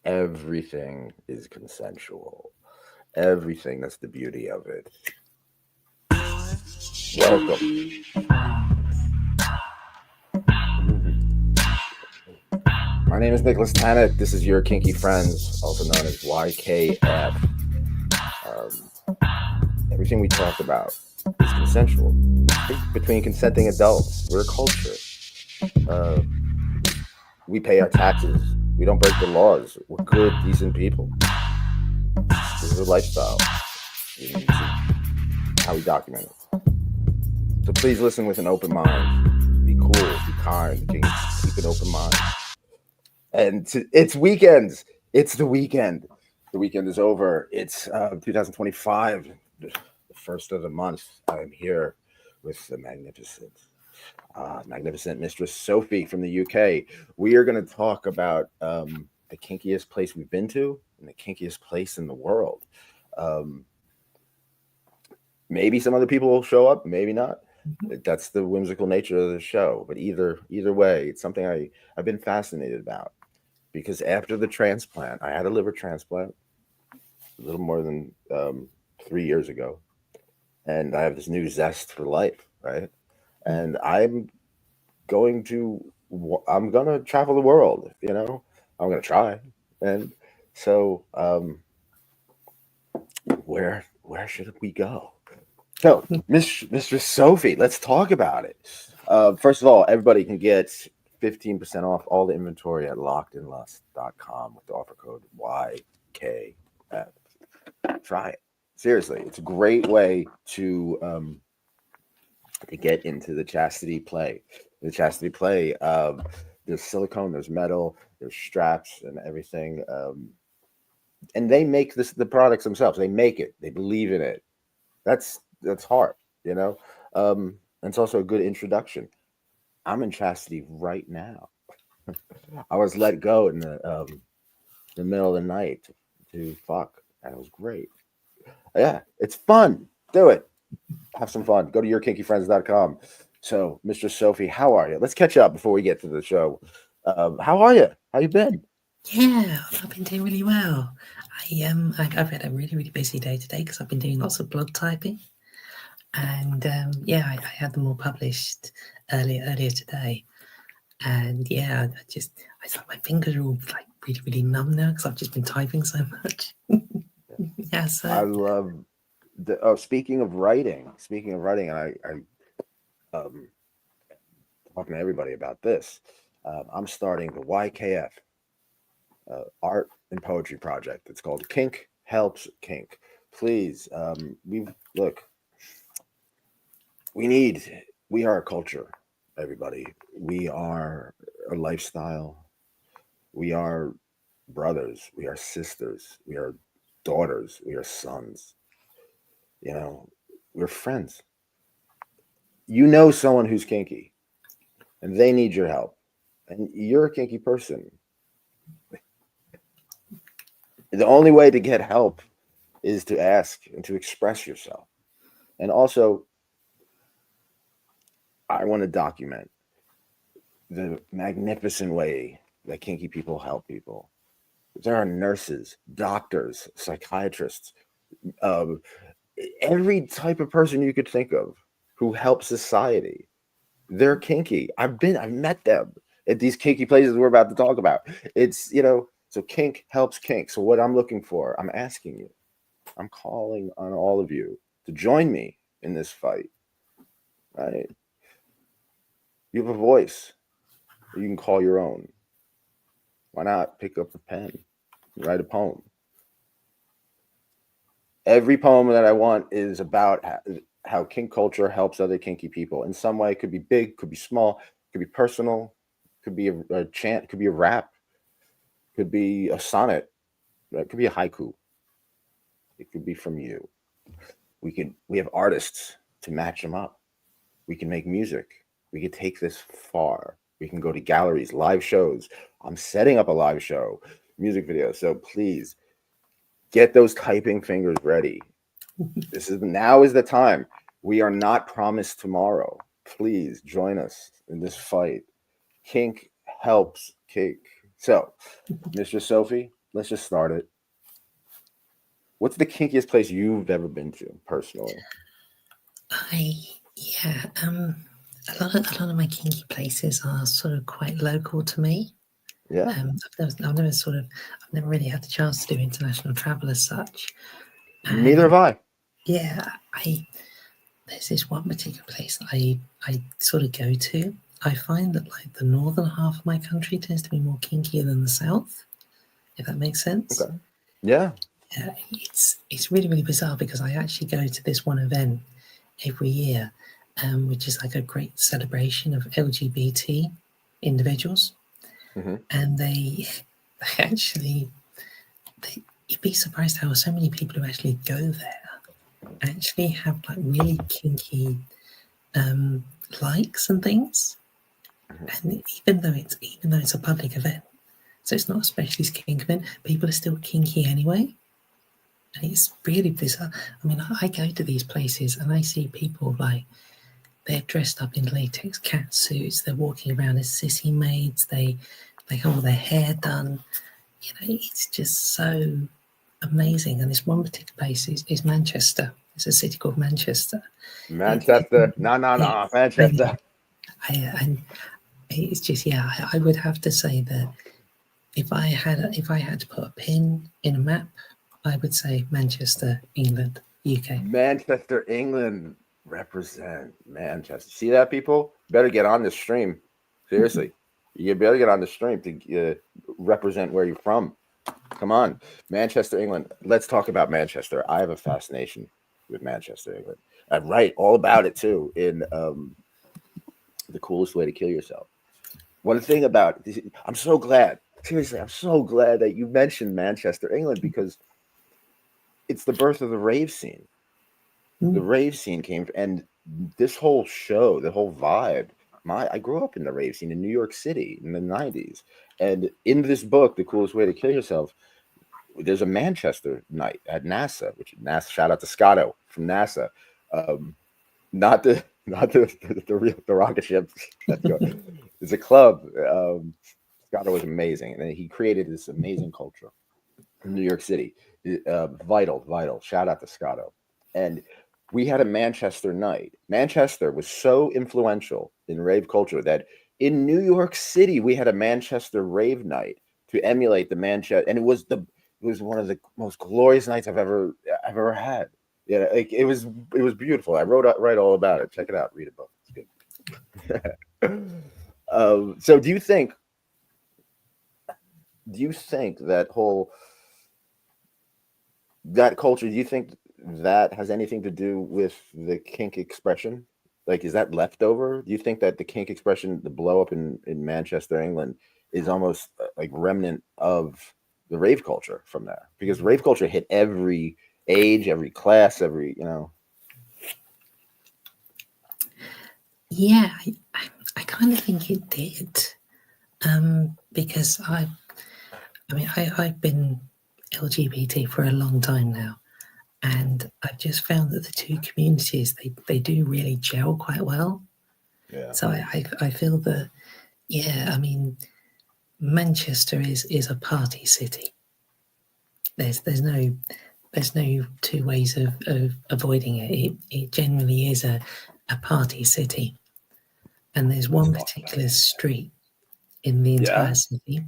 Everything is consensual. Everything, that's the beauty of it. Welcome. My name is Nicholas Tanek. This is your Kinky Friends, also known as YKF. Everything we talk about is consensual. Between consenting adults, we're a culture. We pay our taxes. We don't break the laws. We're good, decent people. This is a lifestyle. This is how we document it. So please listen with an open mind. Be cool. Be kind. Keep an open mind. And it's weekends. It's the weekend. The weekend is over. It's 2025, the first of the month. I'm here with the magnificent Mistress Sophie from the UK. We are going to talk about the kinkiest place we've been to and the kinkiest place in the world. Maybe some other people will show up, maybe not. That's the whimsical nature of the show. But either way, it's something I've been fascinated about. Because after the transplant, I had a liver transplant a little more than 3 years ago. And I have this new zest for life, right? And I'm going to travel the world, I'm going to try. And so where should we go? So, Mistress Sophie, let's talk about it. First of all, everybody can get 15% off all the inventory at lockedinlust.com with the offer code YKF. Try it. Seriously, it's a great way to get into the chastity play. The chastity play, there's silicone, there's metal, there's straps and everything. And they make the products themselves. They make it. They believe in it. That's hard, and it's also a good introduction. I'm in chastity right now. I was let go in the middle of the night to fuck, and it was great. Yeah, it's fun. Do it. Have some fun. Go to yourkinkyfriends.com. So, Mr. Sophie, how are you? Let's catch up before we get to the show. How are you? How you been? Yeah, I've been doing really well. I've had a really busy day today because I've been doing lots of blood typing, and I had them all published earlier today. And yeah, I thought my fingers are all like really numb now because I've just been typing so much. Yeah, so I love the. Speaking of writing, I talking to everybody about this. I'm starting the YKF art and poetry project. It's called Kink Helps Kink. Please, we are a culture, everybody. We are a lifestyle. We are brothers. We are sisters. We are daughters. We are sons. We're friends. You know someone who's kinky, and they need your help, and you're a kinky person. The only way to get help is to ask and to express yourself. And also, I want to document the magnificent way that kinky people help people. There are nurses, doctors, psychiatrists, every type of person you could think of who help society. They're kinky. I've met them at these kinky places we're about to talk about. It's, so kink helps kink. So what I'm looking for, I'm asking you, I'm calling on all of you to join me in this fight. Right? You have a voice that you can call your own. Why not pick up a pen and write a poem? Every poem that I want is about how kink culture helps other kinky people in some way. It could be big, could be small, could be personal, could be a chant, could be a rap, could be a sonnet, it could be a haiku. It could be from you. We have artists to match them up. We can make music. We can take this far. We can go to galleries, live shows. I'm setting up a live show, music video. So please get those typing fingers ready. Now is the time. We are not promised tomorrow. Please join us in this fight. Kink helps kink. So, Mr. Sophie, let's just start it. What's the kinkiest place you've ever been to personally? Yeah, a lot of my kinky places are sort of quite local to me. Yeah. I've never really had the chance to do international travel as such. Neither have I. Yeah, there's this one particular place that I sort of go to. I find that like the northern half of my country tends to be more kinkier than the south, if that makes sense. Okay. Yeah. It's really really bizarre because I actually go to this one event every year, which is like a great celebration of LGBT individuals, and you'd be surprised how so many people who actually go there actually have like really kinky likes and things. And even though it's a public event, so it's not a specialist kink event, people are still kinky anyway. And it's really bizarre. I mean, I go to these places and I see people like they're dressed up in latex cat suits. They're walking around as sissy maids. They have all their hair done. You know, it's just so amazing. And this one particular place is Manchester. It's a city called Manchester. Manchester. No, Manchester. And it's just I would have to say that if I had to put a pin in a map, I would say Manchester, England, UK. Manchester, England. Represent Manchester. See that, people? Better get on the stream. Seriously. You better get on the stream to represent where you're from. Come on. Manchester, England. Let's talk about Manchester. I have a fascination with Manchester, England. I write all about it, too, in The Coolest Way to Kill Yourself. One thing about it, I'm so glad. Seriously, I'm so glad that you mentioned Manchester, England, because it's the birth of the rave scene. The rave scene came, and this whole show, the whole vibe. I grew up in the rave scene in New York City in the 90s. And in this book, The Coolest Way to Kill Yourself, there's a Manchester night at NASA, which NASA, shout out to Scotto from NASA. Not the rocket ship. It's a club. Scotto was amazing. And then he created this amazing culture in New York City. Vital. Shout out to Scotto. And we had a Manchester night. Manchester was so influential in rave culture that in New York City we had a Manchester rave night to emulate the Manchester, and it was one of the most glorious nights I've ever had. Yeah, like it was beautiful. I write all about it. Check it out. Read a book. It's good. So do you think that culture? Do you think that has anything to do with the kink expression? Like, is that leftover? Do you think that the kink expression, the blow up in Manchester, England, is almost like remnant of the rave culture from there? Because rave culture hit every age, every class, every. Yeah, I kind of think it did, because I've been LGBT for a long time now, and I've just found that the two communities they do really gel quite well. Yeah. So I feel that Manchester is a party city. There's no two ways of avoiding it. It generally is a party city, and there's one particular street in the entire city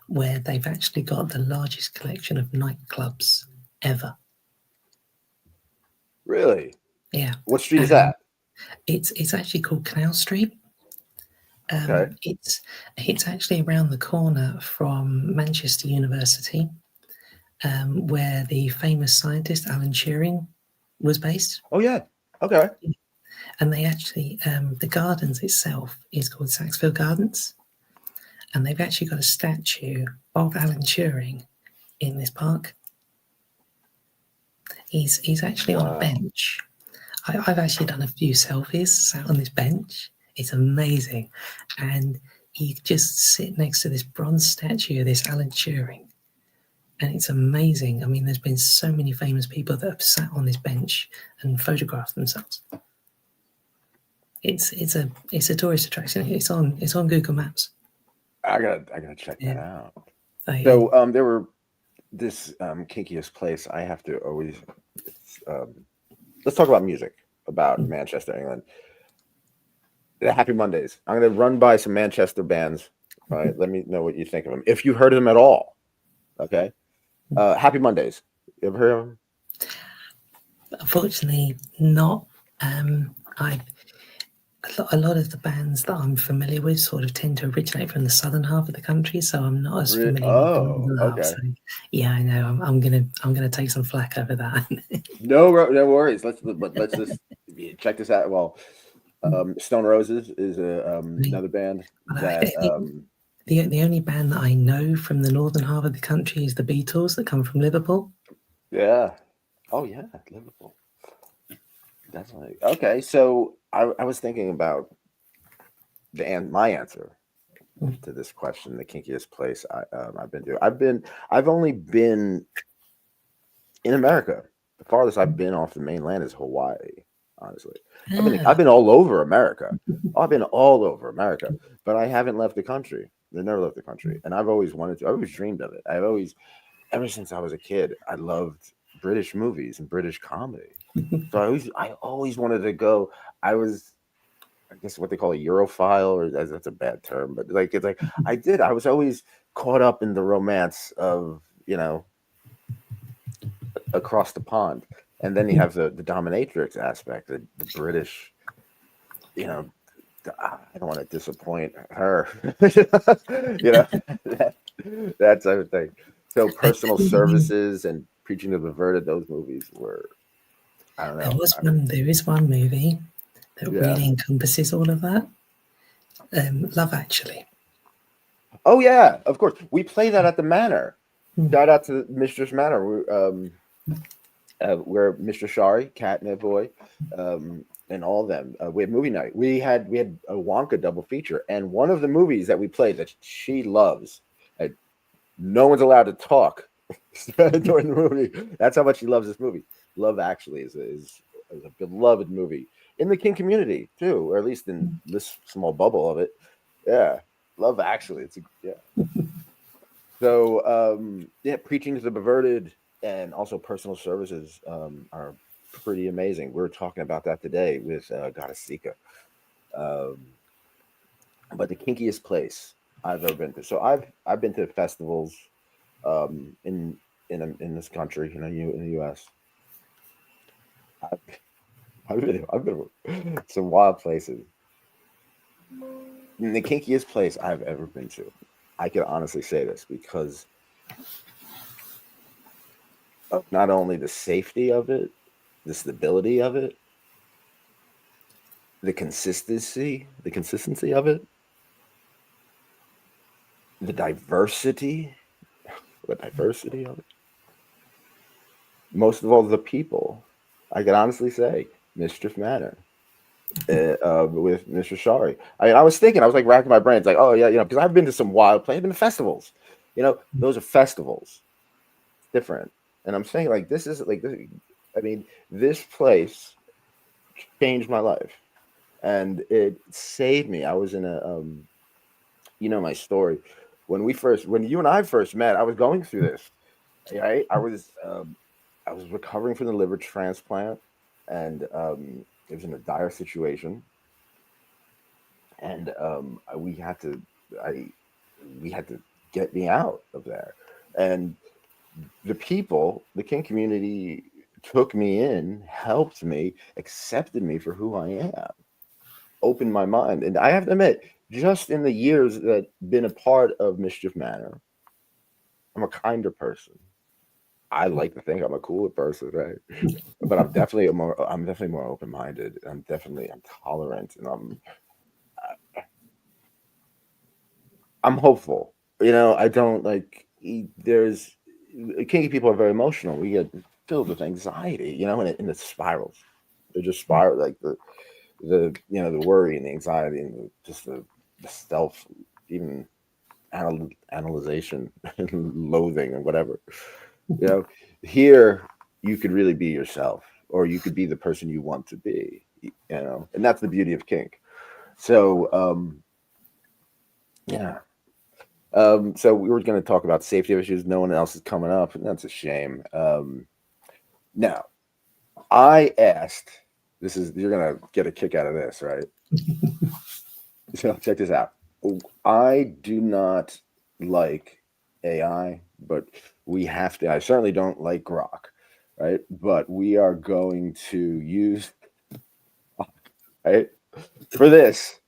where they've actually got the largest collection of nightclubs ever. Really? Yeah. What street is that? It's actually called Canal Street. Okay. It's actually around the corner from Manchester University, where the famous scientist Alan Turing was based. Oh yeah. Okay. And they actually, the gardens itself is called Saxfield Gardens, and they've actually got a statue of Alan Turing in this park. He's actually on a bench. I've actually done a few selfies sat on this bench. It's amazing, and you just sit next to this bronze statue of this Alan Turing, and it's amazing. I mean, there's been so many famous people that have sat on this bench and photographed themselves. It's a tourist attraction. It's on Google Maps. I gotta check that Yeah. out. So yeah. So there were this kinkiest place. I have to always. Let's talk about music about Manchester, England. The Happy Mondays. I'm gonna run by some Manchester bands. All right, let me know what you think of them. If you heard of them at all, okay. Happy Mondays. You ever heard of them? Unfortunately, not. I a lot of the bands that I'm familiar with sort of tend to originate from the southern half of the country, so I'm not as familiar with the Oh, northern half. okay. So yeah, I know I'm gonna take some flack over that. No worries. Let's just check this out. Well, Stone Roses is another band But I that think the only band that I know from the northern half of the country is the Beatles that come from Liverpool. yeah. Oh yeah, Liverpool. Definitely. Okay, so I was thinking about my answer to this question, the kinkiest place I've been to. I've only been in America. The farthest I've been off the mainland is Hawaii. Honestly, Ah, I've been all over America. I've been all over America, but I haven't left the country. I've never left the country, and I've always wanted to. I've always dreamed of it. I've always, ever since I was a kid, I loved British movies and British comedy. So I always wanted to go. I was, I guess, what they call a Europhile, or that's a bad term, but like it's like I was always caught up in the romance of across the pond, and then you have the dominatrix aspect, the British, you know. I don't want to disappoint her, that, that type of thing. So I personal tell you, services and preaching to the perverted, those movies were, I don't know. I mean, there is one movie that yeah. really encompasses all of that. Love Actually. Oh yeah, of course. We play that at the Manor. Mm. Shout out to Mistress Manor. We're Mr. Shari, Catnip Boy, and all of them. We had movie night. We had a Wonka double feature, and one of the movies that we played that she loves. And no one's allowed to talk during the movie. That's how much she loves this movie. Love Actually is a beloved movie in the King community too, or at least in this small bubble of it. Yeah, Love Actually. Yeah. So yeah, preaching to the perverted and also personal services are pretty amazing. We were talking about that today with Goddessika. Um, but the kinkiest place I've ever been to. So I've been to festivals um, in in this country, in the U.S. I've, I've been some wild places. The kinkiest place I've ever been to. I can honestly say this because of not only the safety of it, the stability of it, the consistency of it, the diversity of it. Most of all, the people. I can honestly say, Mischief Manor with Mr. Shari. I was thinking, I was like racking my brains, like, oh yeah, because I've been to some wild places, I've been to festivals. Those are festivals, different. And I'm saying like this is like this. I mean, this place changed my life, and it saved me. I was in a my story when you and I first met. I was going through this, right? I was recovering from the liver transplant, and it was in a dire situation, and I we had to get me out of there, and the King community took me in, helped me, accepted me for who I am, opened my mind, and I have to admit, just in the years that been a part of Mischief Manor, I'm a kinder person. I like to think I'm a cooler person, right? But I'm definitely more open minded. I'm tolerant, and I'm hopeful. I don't like there's kinky people are very emotional. We get filled with anxiety, and it spirals. They just spiral like the worry and the anxiety and just the self, even analyzation and loathing and whatever. You know, Here you could really be yourself, or you could be the person you want to be. And that's the beauty of kink. So yeah. So we were going to talk about safety issues. No one else is coming up, and that's a shame. Now, I asked. This is you're gonna get a kick out of this, right? So check this out. I do not like AI, but we have to. I certainly don't like Grok, right? But we are going to use right for this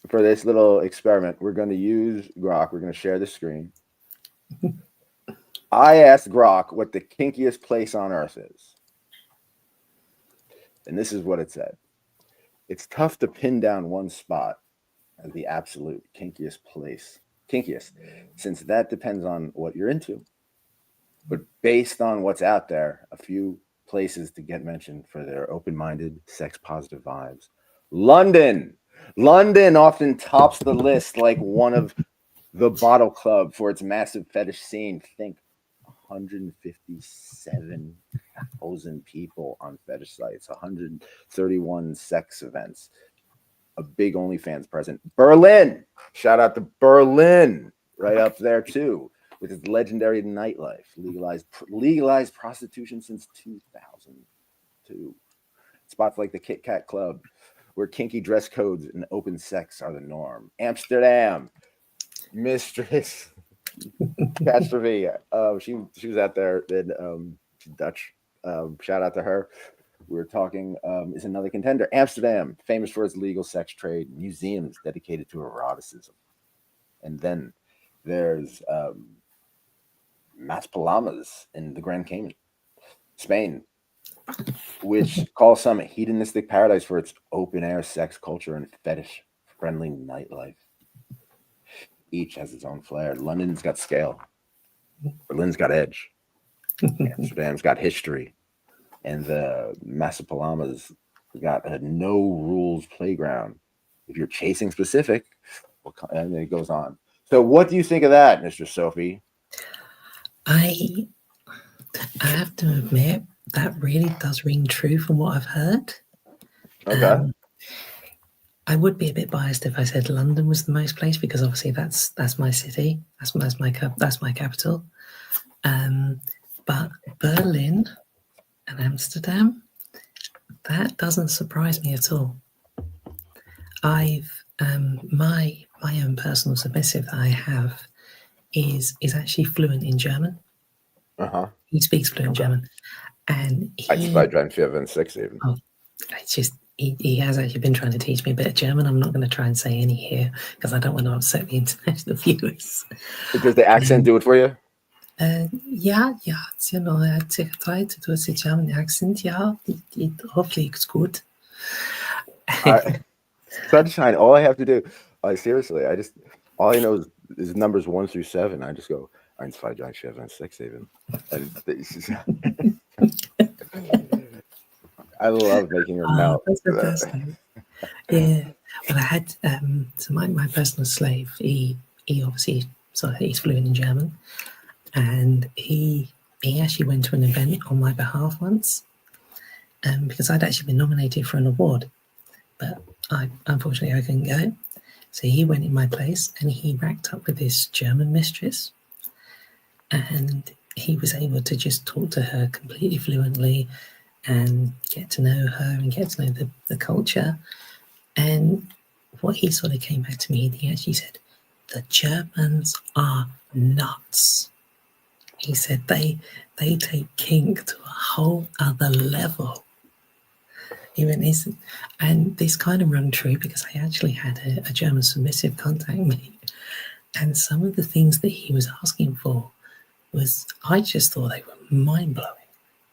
for this little experiment. We're going to use Grok. We're going to share the screen. I asked Grok what the kinkiest place on earth is, and this is what it said. It's tough to pin down one spot as the absolute kinkiest, since that depends on what you're into. But based on what's out there, a few places to get mentioned for their open-minded, sex-positive vibes. London. London often tops the list like one of the Bottle Club for its massive fetish scene. Think 157,000 people on fetish sites, 131 sex events, a big OnlyFans present. Berlin, shout out to Berlin, right up there too, with its legendary nightlife, legalized prostitution since 2002. Spots like the Kit Kat Club, where kinky dress codes and open sex are the norm. Amsterdam, Mistress Catastrophe. She was out there. Then she's Dutch. Shout out to her. We were talking is another contender. Amsterdam, famous for its legal sex trade, museums dedicated to eroticism. And then there's Mas Palamas in the Grand Cayman, Spain, which calls some a hedonistic paradise for its open air sex culture and fetish friendly nightlife. Each has its own flair. London's got scale. Berlin's got edge. Amsterdam's got history. And the Masapalamas got a no rules playground. If you're chasing specific, and then it goes on. So, what do you think of that, Mr. Sophie? I have to admit that really does ring true from what I've heard. Okay. I would be a bit biased if I said London was the most place, because obviously that's my city, that's my capital. But Berlin and Amsterdam, that doesn't surprise me at all. I've my own personal submissive that I have is actually fluent in German. He speaks fluent German, and I drive 5 and 6 even. Oh, it's just he has actually been trying to teach me a bit of German. I'm not going to try and say any here because I don't want to upset the international viewers. Does the accent do it for you? Yeah, you know, I tried to do the German accent. Yeah, it hopefully it's good. Sunshine. All I have to do, seriously, all I know is numbers 1 through 7. I just go 1, 2, 3, 4, 5, 6, 7. I love making her melt. That's the best thing. Yeah. Well, I had so my personal slave. He obviously he's fluent in German, and he actually went to an event on my behalf once, because I'd actually been nominated for an award, but unfortunately I couldn't go. So he went in my place and he racked up with this German mistress, and he was able to just talk to her completely fluently and get to know her and get to know the culture. And what he sort of came back to me, he actually said, the Germans are nuts. He said they take kink to a whole other level. And this kind of rung true because I actually had a German submissive contact me, and some of the things that he was asking for was, I just thought they were mind-blowing,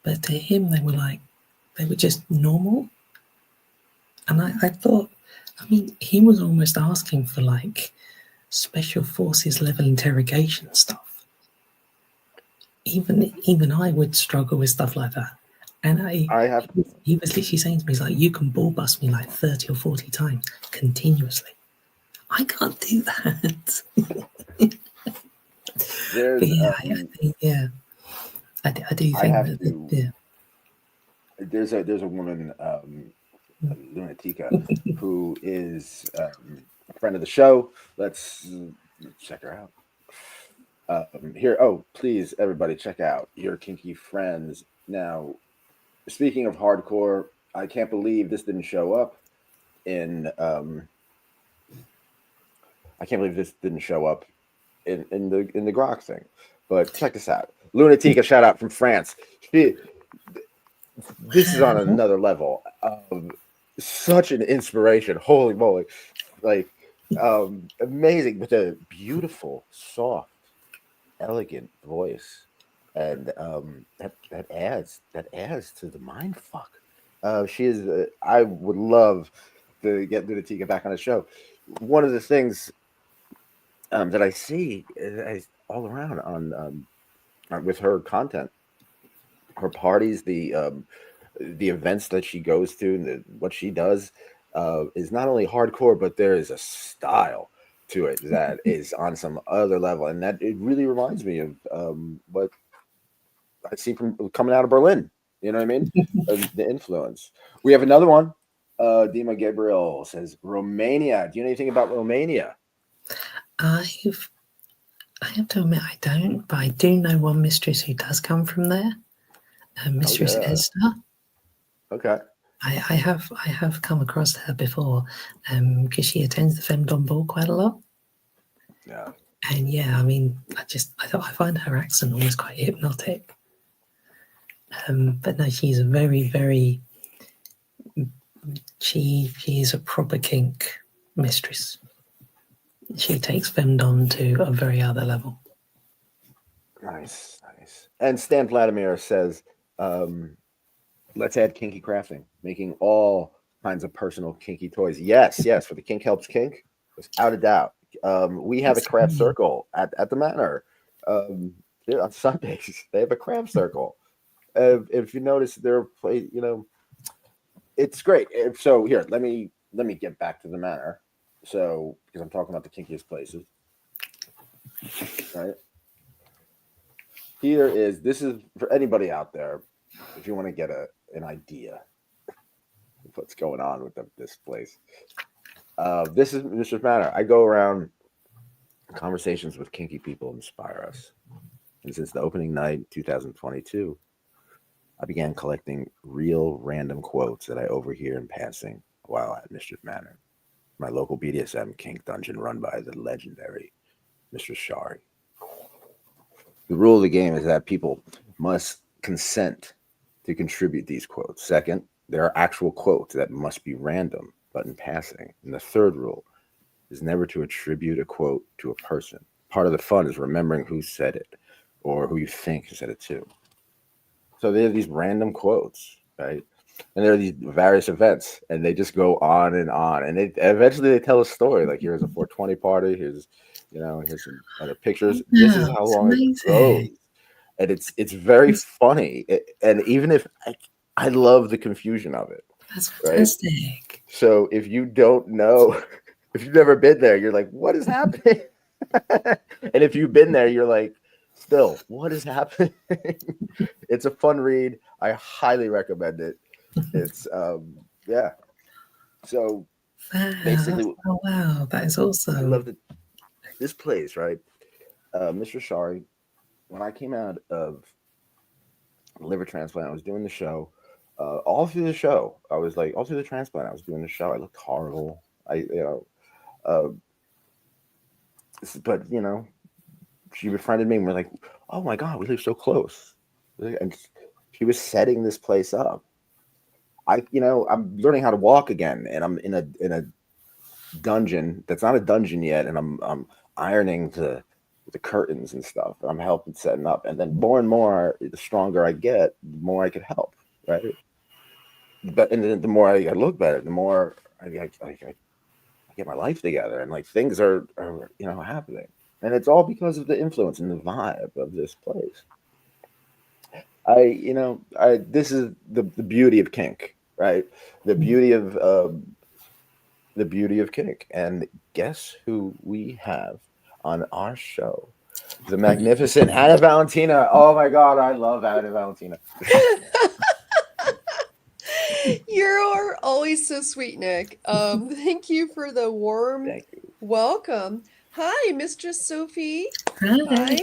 but to him they were just normal. And I thought, I mean, he was almost asking for like special forces level interrogation stuff. Even I would struggle with stuff like that. And he was literally saying to me, he's like, you can ball bust me like 30 or 40 times continuously. I can't do that. I do think that. There's a woman, Lunatica, who is a friend of the show. Let's check her out. Here, oh, please, everybody, check out Your Kinky Friends. Now, speaking of hardcore, I can't believe this didn't show up in. I can't believe this didn't show up in the Grok thing. But check this out, Lunatica, shout out from France. This is on another level. Such an inspiration. Holy moly! Like, amazing with a beautiful, soft, elegant voice, and that adds to the mind fuck. She is. I would love to get Lunatica back on the show. One of the things that I see all around on with her content, her parties, the events that she goes to, and what she does is not only hardcore, but there is a style to it that is on some other level, and that it really reminds me of what I see from coming out of Berlin. You know what I mean? The influence. We have another one. Dima Gabriel says Romania. Do you know anything about Romania? I have to admit I don't, but I do know one mistress who does come from there, Mistress Esther. Okay. I have come across her before, because she attends the Femdom ball quite a lot. Yeah. And yeah, I mean, I find her accent always quite hypnotic. But no, she's a very, very. She is a proper kink mistress. She takes Femdom to a very other level. Nice. And Stan Vladimir says, let's add kinky crafting, making all kinds of personal kinky toys. Yes, for the Kink Helps Kink, without a doubt. We have a craft circle at the Manor. On Sundays, they have a craft circle. If you notice, it's great. So here, let me get back to the Manor. So, because I'm talking about the kinkiest places, right? This is for anybody out there, if you want to get an idea of what's going on with this place. This is Mischief Manor. I go around, conversations with kinky people inspire us. And since the opening night, 2022, I began collecting real random quotes that I overhear in passing while at Mischief Manor, my local BDSM kink dungeon run by the legendary Mistress Shari. The rule of the game is that people must consent to contribute these quotes. Second, there are actual quotes that must be random, but in passing. And the third rule is never to attribute a quote to a person. Part of the fun is remembering who said it or who you think said it to. So there are these random quotes, right? And there are these various events, and they just go on, and eventually they tell a story. Like, here's a 420 party. Here's some other pictures. This is how long it goes, and it's very funny. And even if I love the confusion of it. That's fantastic. Right? So if you don't know, if you've never been there, you're like, what is happening? And if you've been there, you're like, still, what is happening? It's a fun read. I highly recommend it. It's yeah. So basically, wow, that is awesome. I love this place, right? Mr. Shari, when I came out of liver transplant, I was doing the show. All through the show, I was like, all through the transplant, I was doing the show. I looked horrible. But she befriended me, and we're like, oh my god, we live so close. And she was setting this place up. I'm learning how to walk again, and I'm in a dungeon that's not a dungeon yet, and I'm ironing the curtains and stuff. I'm helping setting up, and then more and more, the stronger I get, the more I could help, right? But and then the more I look better, the more I get my life together, and like things are happening, and it's all because of the influence and the vibe of this place. This is the beauty of kink, right? The beauty of kink. And guess who we have on our show? The magnificent Anna Valentina. Oh my god, I love Anna Valentina. You're always so sweet, Nick. Thank you for the warm welcome. Hi, Mistress Sophie. Hi, Hi.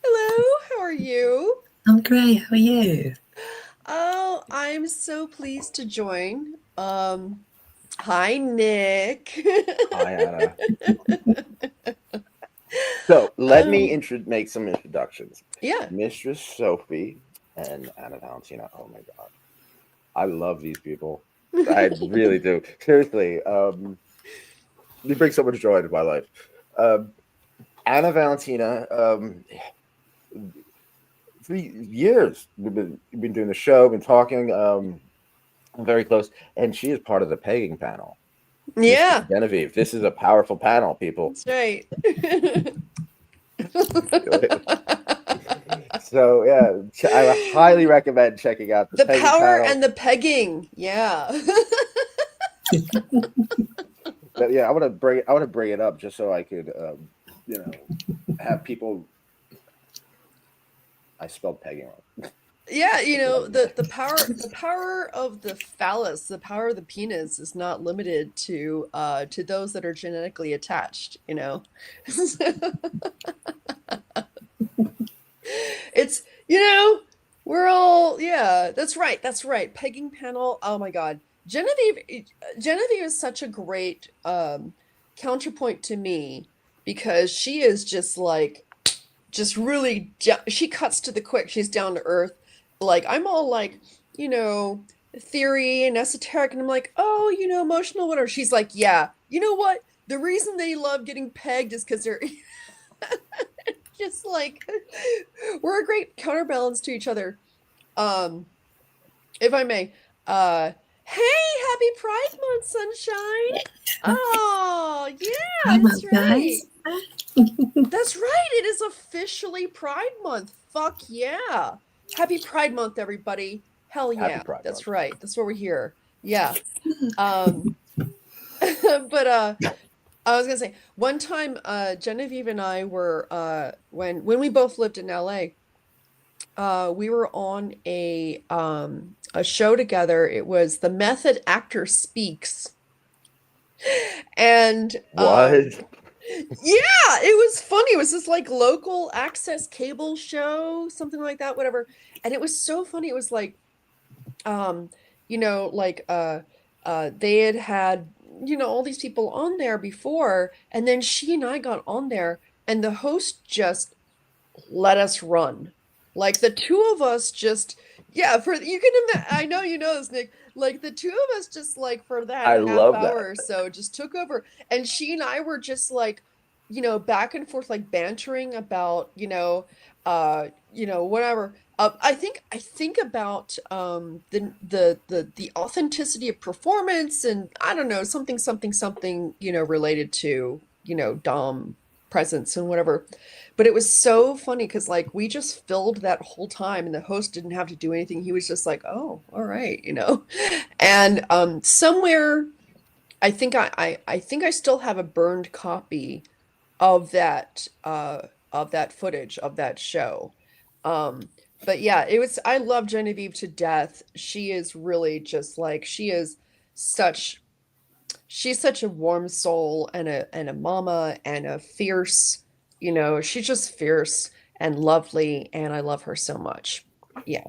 Hello, how are you? I'm great. How are you? Oh, I'm so pleased to join. Hi, Nick. Hi, Anna. So let me Um, make some introductions. yeah. Mistress Sophie and Anna Valentina. Oh my God, I love these people. I really do. Seriously, they bring so much joy to my life. Um, Anna Valentina. 3 years we've been doing the show, been talking. Very close, and she is part of the pegging panel. Mistress Yeah, Genevieve. This is a powerful panel, people. that's right. So yeah, I highly recommend checking out the The pegging power panel. and the pegging. Yeah. But yeah, I want to bring it up just so I could, you know, have people. I spelled pegging wrong. Yeah, you That's what I know, was gonna the power of the phallus, the power of the penis is not limited to those that are genetically attached, you know. It's, you know, we're all, yeah, that's right. That's right. Pegging panel. Oh my God. Genevieve is such a great counterpoint to me because she is just like just really she cuts to the quick. She's down to earth. Like I'm all like, you know, theory and esoteric and I'm like, "Oh, you know, emotional whatever." She's like, "Yeah. You know what? The reason they love getting pegged is because they're just like we're a great counterbalance to each other. Um, if I may, uh, hey, happy Pride Month, sunshine. Oh, yeah, I'm that's up, right. guys. That's right. It is officially Pride Month. Fuck yeah. Happy Pride Month, everybody. Hell Happy yeah. Pride That's Month. right. That's what we're here. Yeah. Um, but I was gonna say one time Genevieve and I were when we both lived in LA, we were on a show together. It was The Method Actor Speaks. And What? yeah, it was funny. It was this like local access cable show, something like that, whatever. And it was so funny. It was like um, you know, like they had you know, all these people on there before, and then she and I got on there, and the host just let us run. Like the two of us just, yeah, for you can imagine, I know you know this, Nick. Like the two of us just like for that I half love hour that. or so just took over. And she and I were just like, you know, back and forth, like bantering about, you know, whatever. I think about the authenticity of performance and I don't know, something, you know, related to, you know, Dom presence and whatever. But it was so funny because like we just filled that whole time and the host didn't have to do anything. He was just like, oh, all right, you know. And somewhere I think I still have a burned copy of that footage of that show. Um but yeah, it was I love Genevieve to death. She is really just like such she's such a warm soul and a mama and a fierce, you know, she's just fierce and lovely and I love her so much. Yeah.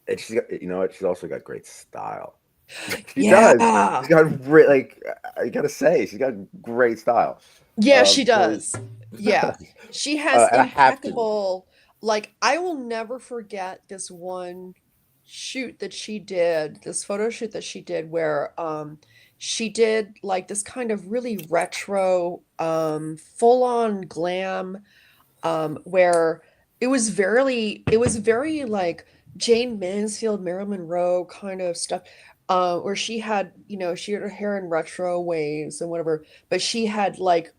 And she's got, you know what? She's also got great style. She does. Yeah. She's got like I gotta say, she's got great style. Yeah, she Really, does. Yeah. She has and I have to. impeccable, like, I will never forget this one shoot that she did, this photo shoot that she did where she did like this kind of really retro full-on glam where it was very like Jane Mansfield, Marilyn Monroe kind of stuff, where she had, you know, she had her hair in retro waves and whatever, but she had like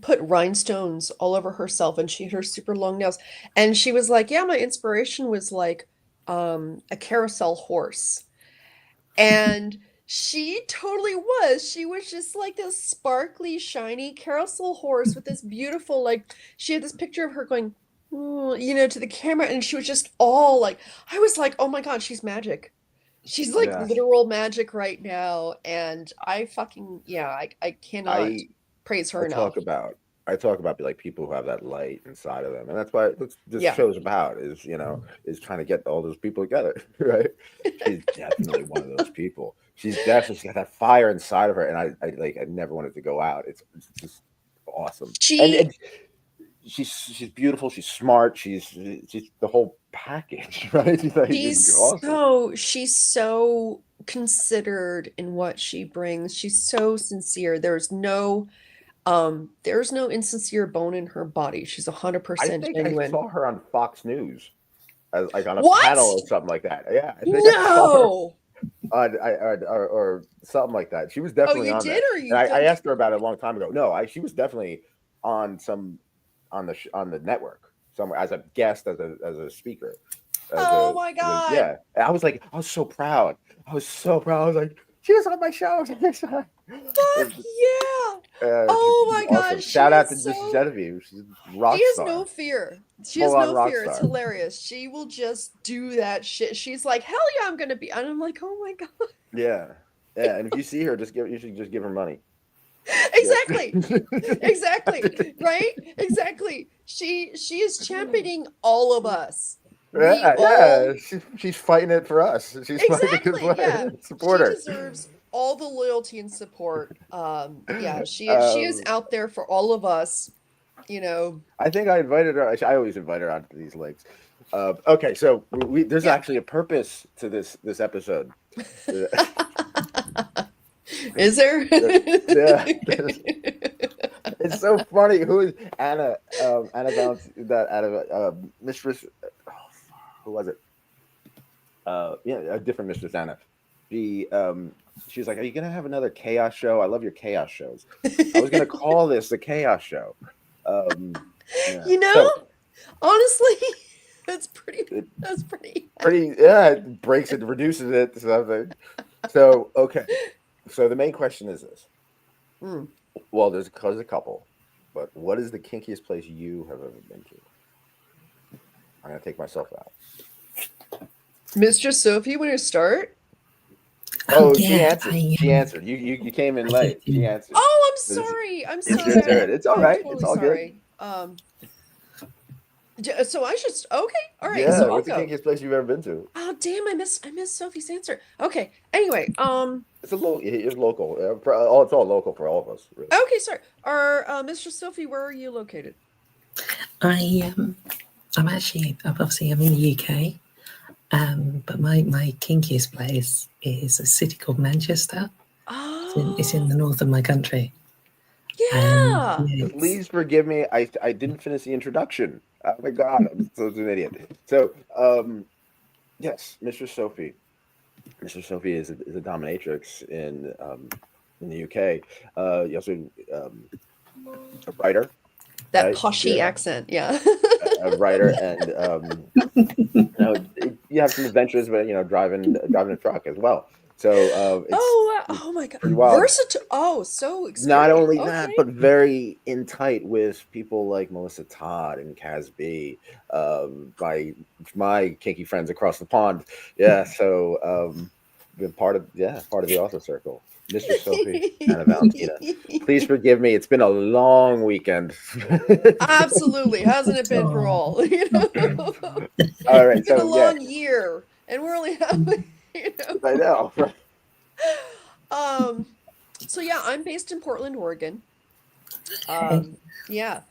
put rhinestones all over herself and she had her super long nails. And she was like, yeah, my inspiration was like a carousel horse. And she totally was. She was just like this sparkly, shiny carousel horse with this beautiful, like, she had this picture of her going, "Mm," you know, to the camera. And she was just all like, I was like, oh my God, she's magic. She's like Yeah, literal magic right now. And I fucking, yeah, I cannot. I praise her enough. I talk about like people who have that light inside of them, and that's why this Yeah. show's about is is trying to get all those people together, right? She's definitely one of those people. She's got that fire inside of her, and I never wanted to go out. It's just awesome, and she's beautiful. She's smart. She's the whole package, right? She's awesome. She's so considered in what she brings. She's so sincere. There's no insincere bone in her body. She's 100% genuine. I saw her on Fox News, as like on a What? panel or something like that. Yeah, I think No. I saw her or something like that. She was definitely on did, there. or you? And I asked her about it a long time ago. No, she was definitely on on the network somewhere as a guest, as a speaker. My God! Yeah, and I was so proud. I was like, she was on my show. Fuck yeah! Oh my awesome. God! Shout out to Mrs. Genevieve. She's a rock She has star. no fear. She has Full-on no rock fear. star. It's hilarious. She will just do that shit. She's like, hell yeah, I'm gonna be. And I'm like, oh my God. Yeah. And if you see her, you should just give her money. Exactly. Exactly. Right? Exactly. She is championing all of us. Yeah. She's fighting it for us. She's exactly. Fighting Yeah. support her. She deserves all the loyalty and support. Yeah, she is out there for all of us. I think I invited her. I always invite her onto these links. Okay, so there's actually a purpose to this episode. Is there? Yeah. It's so funny. Who is Anna? Anna Mistress. Who was it? A different Mistress Anna. She was like, "Are you gonna have another chaos show? I love your chaos shows." I was gonna call this the chaos show. Honestly, that's pretty. Yeah, it breaks it, reduces it to something. So okay. So the main question is this. Well, there's a couple, but what is the kinkiest place you have ever been to? I'm gonna take myself out. Mistress Sophie, want to start? Oh, she answered. She answered. You came in late. She answered. Oh, I'm sorry. It's your turn. It's all right. Totally it's all sorry. Good. So I should. Okay. All right. Yeah. So what's the kinkiest place you've ever been to? Oh damn! I missed Sophie's answer. Okay. Anyway. It's local. It's all local for all of us. Really. Okay. Sorry. Mistress Sophie, where are you located? I'm obviously I'm in the UK. But my kinkiest place is a city called Manchester. Oh. It's in the north of my country. Yeah. Please forgive me. I didn't finish the introduction. Oh my God, I'm such an idiot. So, yes, Mistress Sophie. Mistress Sophie is a dominatrix in the UK. Also a writer. That right? Poshy accent, yeah. A writer, and you have some adventures, but driving a truck as well. So oh my God, versatile. Oh, so experienced. Not only that, but very in tight with people like Melissa Todd and Kaz B, my kinky friends across the pond. Yeah, so been part of the author circle. Mistress Sophie and Valentina. Please forgive me. It's been a long weekend. Absolutely. Hasn't it been for all? All right. It's been a long year. And we're only having, I know. So yeah, I'm based in Portland, Oregon. Yeah.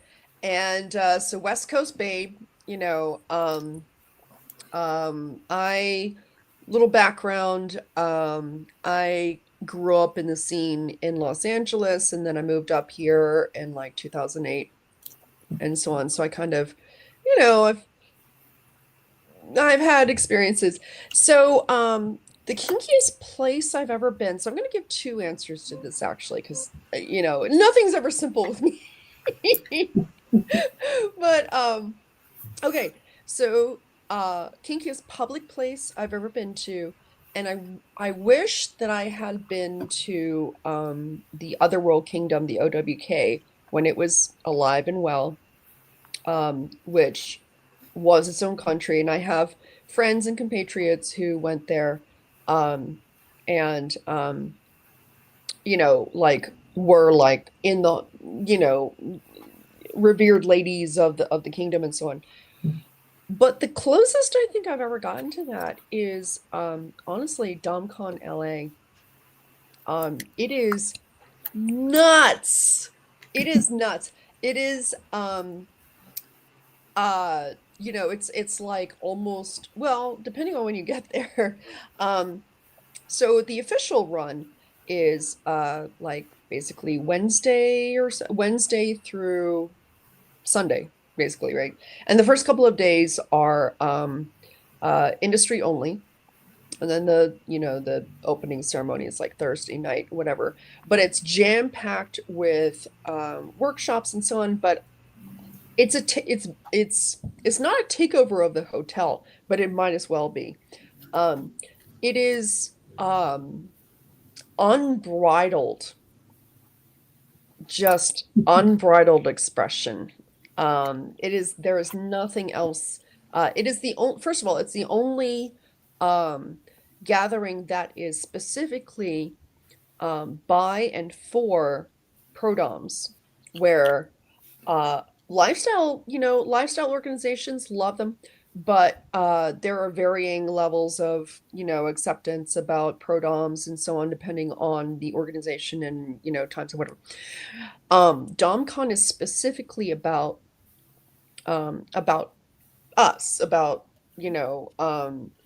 And so West Coast babe, little background, I grew up in the scene in Los Angeles, and then I moved up here in like 2008 and so on. So I kind of, I've had experiences. So the kinkiest place I've ever been. So I'm going to give two answers to this actually, because, nothing's ever simple with me. But okay. So kinkiest public place I've ever been to. And I wish that I had been to the Otherworld Kingdom, the OWK, when it was alive and well, which was its own country. And I have friends and compatriots who went there, like were like in the, you know, revered ladies of the kingdom and so on. But the closest I think I've ever gotten to that is honestly DomCon LA. It is nuts. It is nuts. It is you know, it's like almost, well, depending on when you get there. So the official run is like basically Wednesday through Sunday, basically, right? And the first couple of days are industry only. And then the, you know, the opening ceremony is like Thursday night, whatever. But it's jam-packed with workshops and so on. But it's it's not a takeover of the hotel, but it might as well be. It is unbridled, just unbridled expression. It is, there is nothing else. It is the only, first of all, it's the only gathering that is specifically by and for prodoms, where lifestyle, you know, lifestyle organizations love them, but there are varying levels of, you know, acceptance about prodoms and so on, depending on the organization and, you know, times and whatever. DomCon is specifically about us, about, you know,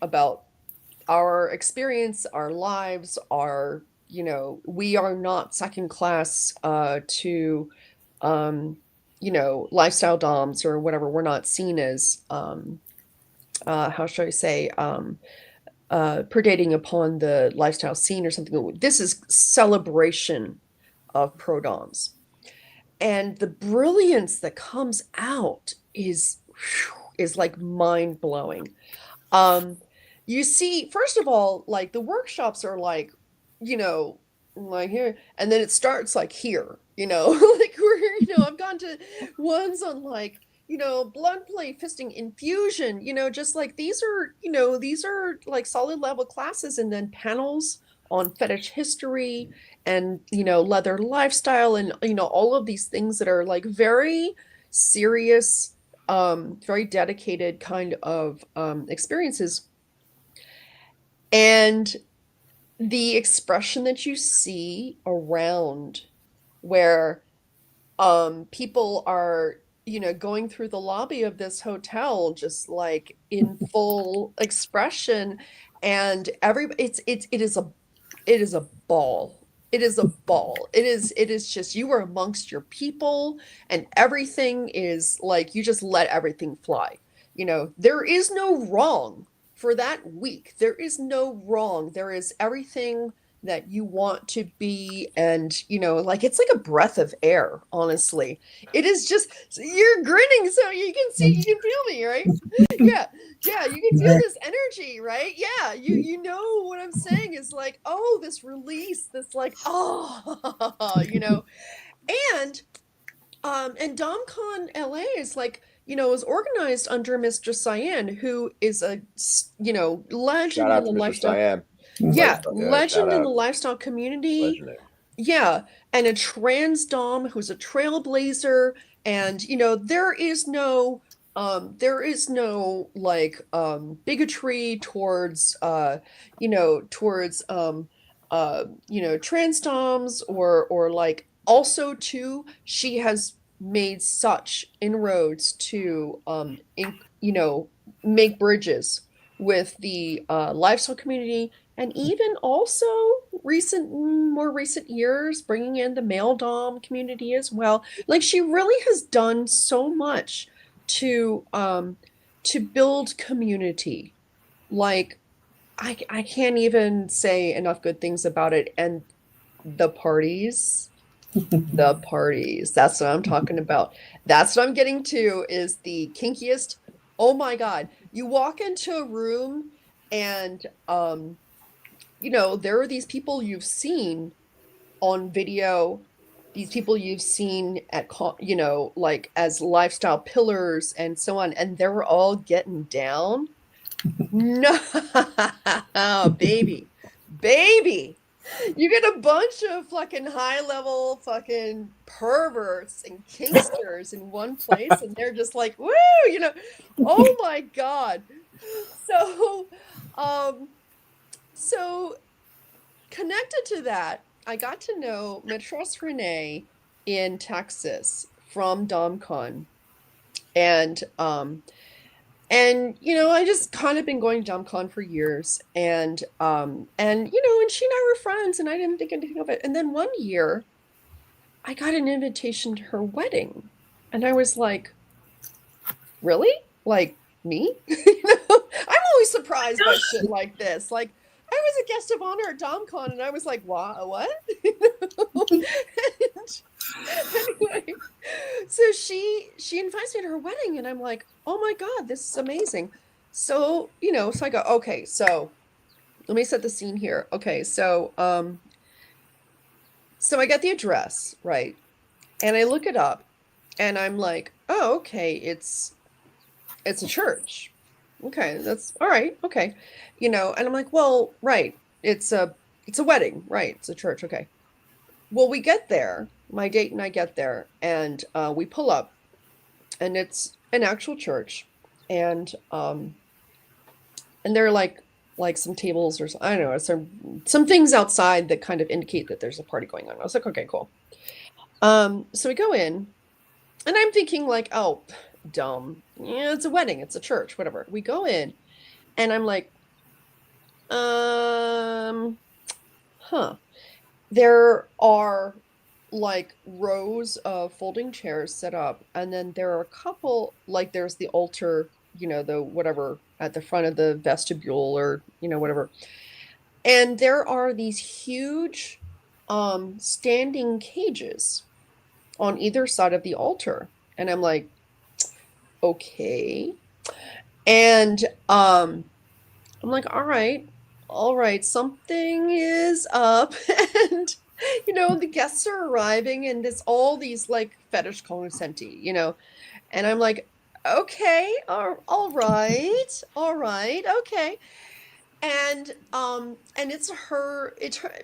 about our experience, our lives, our, you know, we are not second class to you know, lifestyle doms or whatever. We're not seen as how should I say, predating upon the lifestyle scene or something. This is celebration of prodoms. And the brilliance that comes out is like mind-blowing. You see, first of all, like the workshops are like, you know, like here, and then it starts like here, you know, like we're, you know, I've gone to ones on like, you know, blood play, fisting, infusion, you know, just like these are, you know, these are like solid level classes, and then panels on fetish history and, you know, leather lifestyle and, you know, all of these things that are like very serious, very dedicated kind of experiences. And the expression that you see around where people are, you know, going through the lobby of this hotel just like in full expression, and it is a ball. It is a ball. It is just, you are amongst your people, and everything is like, you just let everything fly. You know, there is no wrong for that week. There is no wrong. There is everything that you want to be. And, you know, like it's like a breath of air, honestly. It is just, you're grinning so you can see, you can feel me, right? Yeah. Yeah, you can feel this energy, right? Yeah, you know what I'm saying is like, oh, this release, this like, oh, you know. And DomCon LA is like, you know, is organized under Mistress Cyan, who is a, you know, legend Shout out in to the Mr. lifestyle. Cyan. Yeah, Yeah, shout legend in out. the lifestyle community. Legendary. Yeah, and a trans dom who's a trailblazer, and you know, there is no like bigotry towards you know, towards you know, trans doms, or like, also too, she has made such inroads to you know, make bridges with the lifestyle community, and even also more recent years bringing in the male dom community as well. Like, she really has done so much to build community. Like, I can't even say enough good things about it. And the parties, that's what I'm talking about. That's what I'm getting to, is the kinkiest. Oh my God, you walk into a room and you know, there are these people you've seen on video, these people you've seen at, you know, like as lifestyle pillars and so on, and they're all getting down. No, baby, baby. You get a bunch of fucking high-level fucking perverts and kinksters in one place, and they're just like, woo, oh my God. So, so connected to that, I got to know Mistress Renee in Texas from DomCon. And I just kind of been going to DomCon for years, and she and I were friends, and I didn't think anything of it. And then one year, I got an invitation to her wedding, and I was like, "Really? Like me?" I'm always surprised by shit like this. Like, I was a guest of honor at DomCon, and I was like, What?" Anyway, so she invites me to her wedding, and I'm like, oh my God, this is amazing. So so I go, okay, so let me set the scene here. Okay, so I get the address, right, and I look it up, and I'm like, oh, okay, it's a church. Okay, that's all right. Okay, and I'm like, well, right, it's a wedding, right? It's a church. Okay. Well, we get there, my date and I get there, and we pull up, and it's an actual church, and there are like some tables, or I don't know, some things outside that kind of indicate that there's a party going on. I was like, okay, cool. So we go in, and I'm thinking like, oh, dumb. Yeah, it's a wedding, it's a church, whatever. We go in, and I'm like, there are like rows of folding chairs set up, and then there are a couple, like there's the altar, the whatever at the front of the vestibule, or whatever. And there are these huge standing cages on either side of the altar. And I'm like, okay. And I'm like, all right, something is up. And the guests are arriving, and it's all these like fetish cognoscenti, and I'm like, okay, all right, okay. And it's her,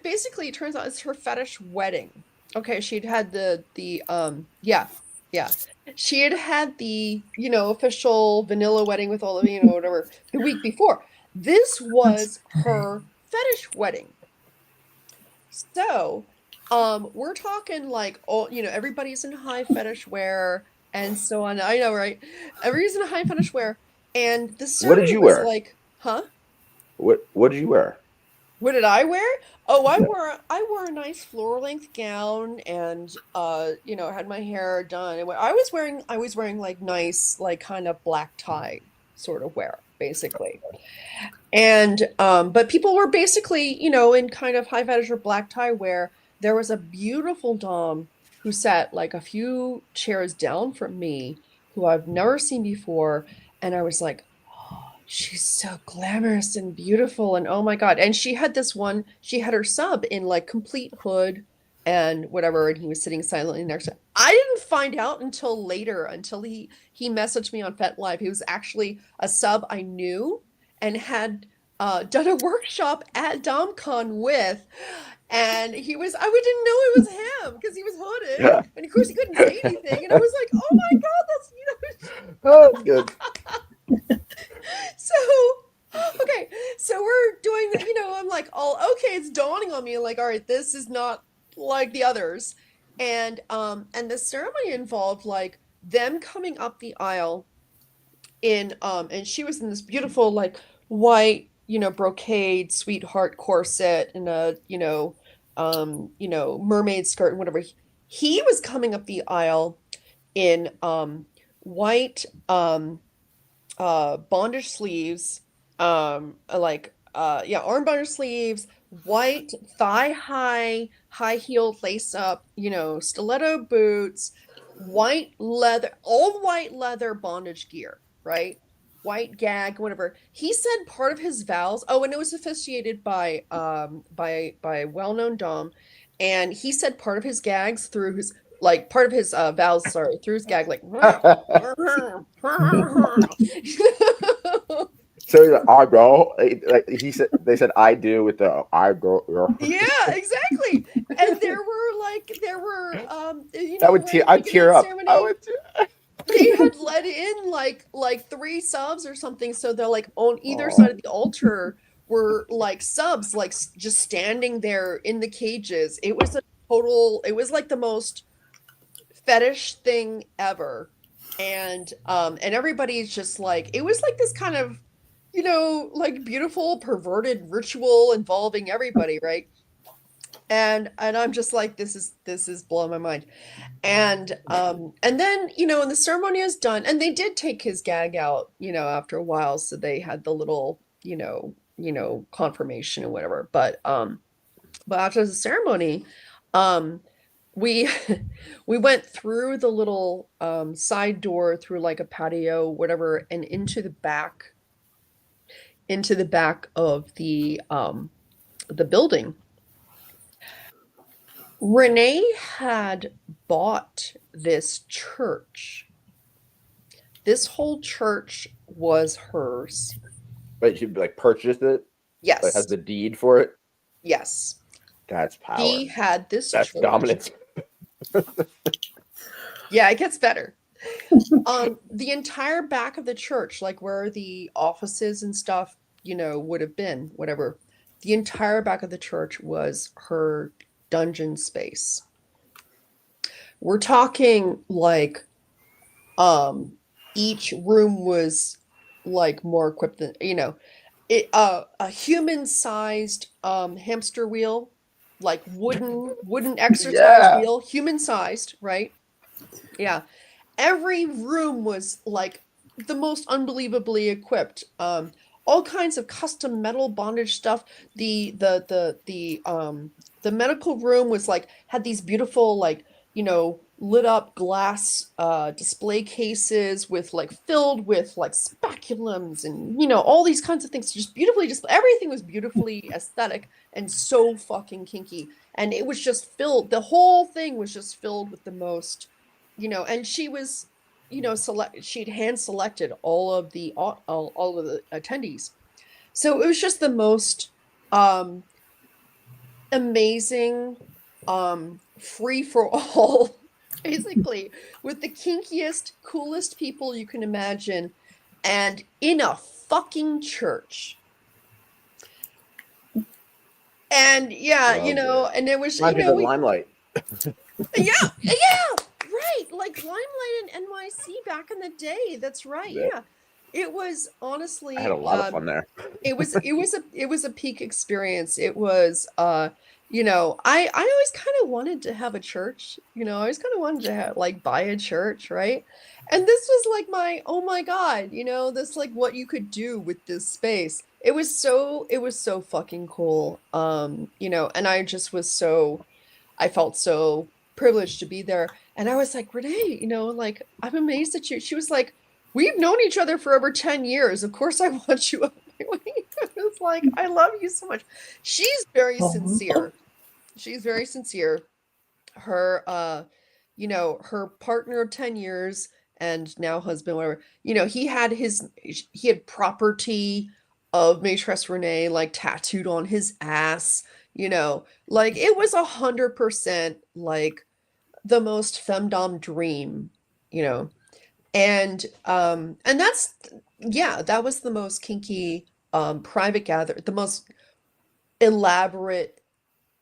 basically it turns out it's her fetish wedding. Okay, she'd had the yeah, she had the official vanilla wedding with all of whatever the week before. This was her fetish wedding. So we're talking like, all everybody's in high fetish wear and so on. I know, right? Everybody's in high fetish wear, and the What did ceremony you was wear? like, huh? What did you wear? What did I wear? Oh, I wore a nice floor length gown, and had my hair done. And I was wearing like nice, like kind of black tie sort of wear, basically. And but people were basically, in kind of high fetish or black tie wear. There was a beautiful dom who sat like a few chairs down from me, who I've never seen before, and I was like, she's so glamorous and beautiful, and oh my God. And she had her sub in like complete hood and whatever, and he was sitting silently next to her. I didn't find out until later, until he messaged me on FetLive. He was actually a sub I knew and had done a workshop at DomCon with. And I didn't know it was him because he was hooded, and of course he couldn't say anything. And I was like, oh my God, that's Oh, that's good. So, okay, so we're doing, I'm like, okay, it's dawning on me, like, all right, this is not like the others. And the ceremony involved like them coming up the aisle in, and she was in this beautiful, like, white, brocade sweetheart corset, and a, mermaid skirt and whatever. He was coming up the aisle in white bondage sleeves, arm bondage sleeves, white thigh high heeled lace up, stiletto boots, all white leather bondage gear, right? White gag, whatever. He said part of his vows. Oh, and it was officiated by well-known dom, and he said part of his gags through his, like, part of his vows, through his gag, like. So So the eyebrow, like he said, they said I do with the eyebrow. Yeah, exactly. And there were you That know, would right at the I'd beginning of tear the up. I ceremony, would. they had let in like three subs or something, so they're like on either side of the altar were like subs, like just standing there in the cages. It was a total, it was like the most fetish thing ever. And everybody's just like, it was like this kind of, you know, like beautiful perverted ritual involving everybody, right? And I'm just like, this is blowing my mind. And then, you know, and the ceremony is done, and they did take his gag out, you know, after a while, so they had the little, confirmation or whatever. But after the ceremony, um we we went through the little side door through like a patio, whatever, and into the back of the building. Renee had bought this church. This whole church was hers. But she like purchased it. Like has Yes. the deed for it. Yes. That's power. He had this That's church. dominance. Yeah, it gets better. The entire back of the church, like where the offices and stuff, you know, would have been, whatever. The entire back of the church was her dungeon space. We're talking like each room was like more equipped than, you know, a human-sized hamster wheel, like wooden exercise Yeah. wheel, human-sized, right? Yeah. Every room was like the most unbelievably equipped. All kinds of custom metal bondage stuff. The medical room was like, had these beautiful, like, you know, lit up glass display cases with like filled with like speculums and, you know, all these kinds of things, just beautifully, just everything was beautifully aesthetic and so fucking kinky. And it was just filled, the whole thing was just filled with the most, you know, and she was, you know, she'd hand selected all of the attendees. So it was just the most um amazing, free for all, basically, with the kinkiest, coolest people you can imagine, and in a fucking church. And yeah, you Loved know, it. and it was, Reminds me of the Limelight. yeah, yeah, right, like Limelight and NYC back in the day. That's right. Yeah. Yeah, it was I had a honestly, lot of fun there. it was a peak experience. It was you know, I always kind of wanted to have a church, you know, I always kind of wanted to have, like, buy a church, right? And this was like my, oh my God, you know, this, like, what you could do with this space. It was so fucking cool. You know, and I felt so privileged to be there. And I was like, Renee, you know, like, I'm amazed at you. She was like, we've known each other for over 10 years. Of course I want you on my wing. I was like, I love you so much. She's very sincere. She's very sincere. Her you know, her partner of 10 years and now husband, whatever, you know, he had property of Maitresse Renee like tattooed on his ass, you know, like it was 100% like the most femdom dream, you know. And that's, yeah, that was the most kinky private gather, the most elaborate,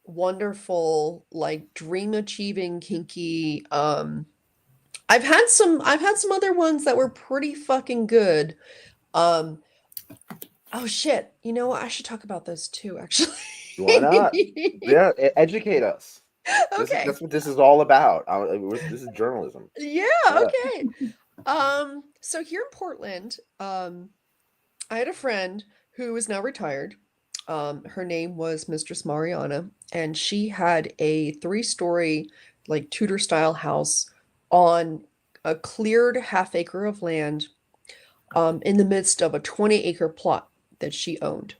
wonderful, like dream achieving kinky. I've had some other ones that were pretty fucking good. um oh shit, you know what, I should talk about those too, actually. Why not? Yeah, educate us. Okay. That's what this is all about. This is journalism. Yeah, Yeah. okay. So here in Portland, I had a friend who is now retired. Her name was Mistress Mariana, and she had a 3-story, like Tudor style house on a cleared half-acre of land, in the midst of a 20-acre plot that she owned.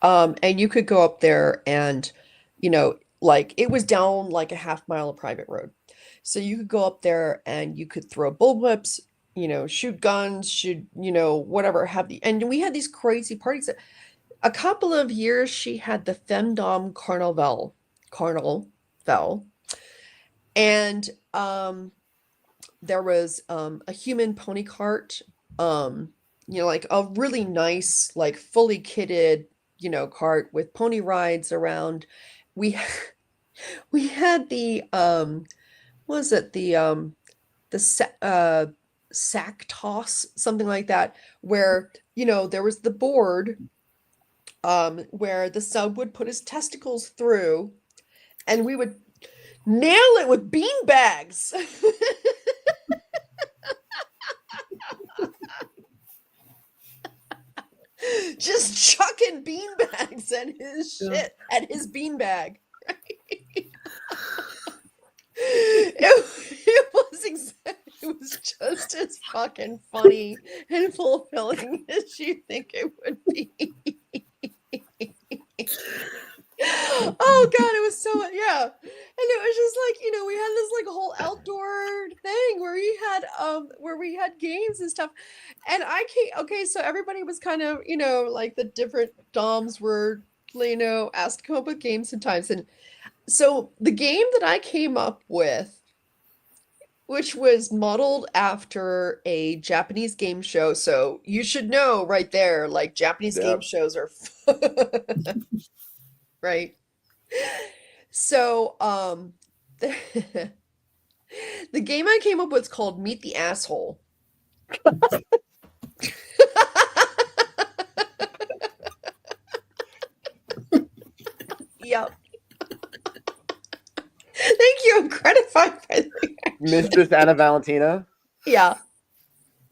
And you could go up there and, you know, like it was down like a half mile of private road. So you could go up there and you could throw bullwhips, shoot guns, should, whatever, and we had these crazy parties. A couple of years she had the Femdom Carnival, and there was a human pony cart, like a really nice, like fully kitted, cart with pony rides around. We we had the what was it, the sack toss, something like that, where there was the board where the sub would put his testicles through, and we would nail it with bean bags. Just chucking bean bags at his shit, at his bean bag. Right? It was just as fucking funny and fulfilling as you think it would be. Oh god, it was so, yeah. And it was just like, we had this like whole outdoor thing where we had games and stuff. And okay, so everybody was kind of, like the different DOMs were, asked to come up with games sometimes. And so the game that I came up with, which was modeled after a Japanese game show. So you should know right there, like Japanese game shows are right. So the game I came up with is called Meet the Asshole. Yep. Thank you. I'm gratified by the Mistress Anna Valentina. Yeah.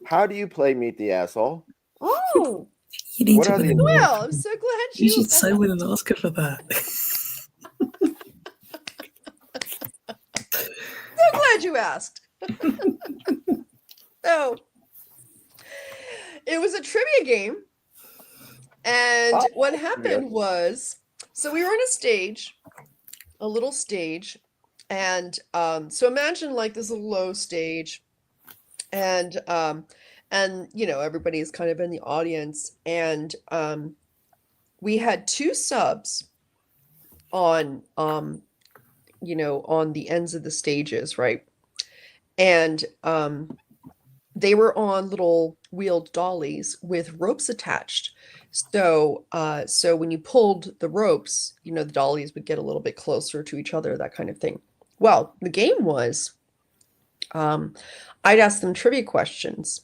How do you play Meet the Asshole? Oh. You need What to are win the- an award. Well, I'm so glad You should so win an Oscar for that. So glad you asked. So it was a trivia game, and what happened was, so we were on a little stage, and so imagine like this low stage, and everybody's kind of in the audience, and we had two subs on on the ends of the stages, right? And they were on little wheeled dollies with ropes attached. So when you pulled the ropes, the dollies would get a little bit closer to each other, that kind of thing. Well, the game was, I'd ask them trivia questions,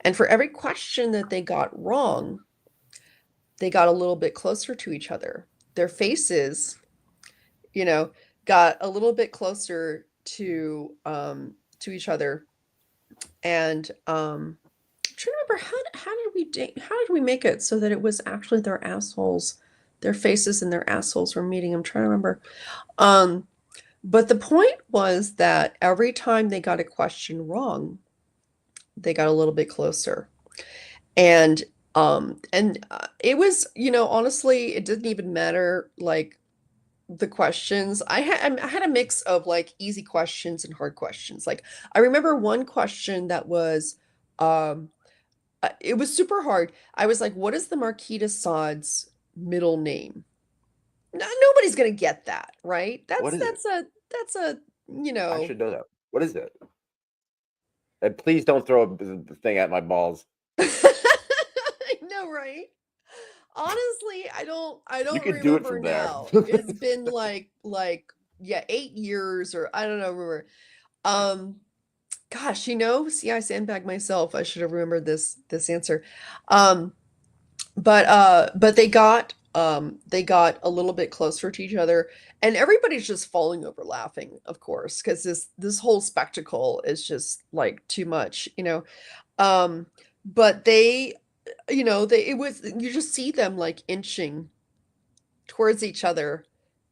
and for every question that they got wrong, they got a little bit closer to each other. Their faces, got a little bit closer to each other. And I'm trying to remember, how did we make it so that it was actually their assholes, their faces and their assholes were meeting? I'm trying to remember. But the point was that every time they got a question wrong, they got a little bit closer. And it was, honestly, it didn't even matter, like, the questions. I had a mix of like easy questions and hard questions. Like, I remember one question that was, it was super hard. I was like, what is the Marquis de Sade's middle name? Nobody's gonna get that, right? What is That's a I should know that. What is it? And please don't throw the thing at my balls. I know, right? Honestly, I don't You could do it remember from there. now. It's been like 8 years, or I don't know, remember. Gosh, see, I sandbagged myself. I should have remembered this answer. But they got a little bit closer to each other, and everybody's just falling over laughing, of course, because this whole spectacle is just like too much, but they, you just see them like inching towards each other,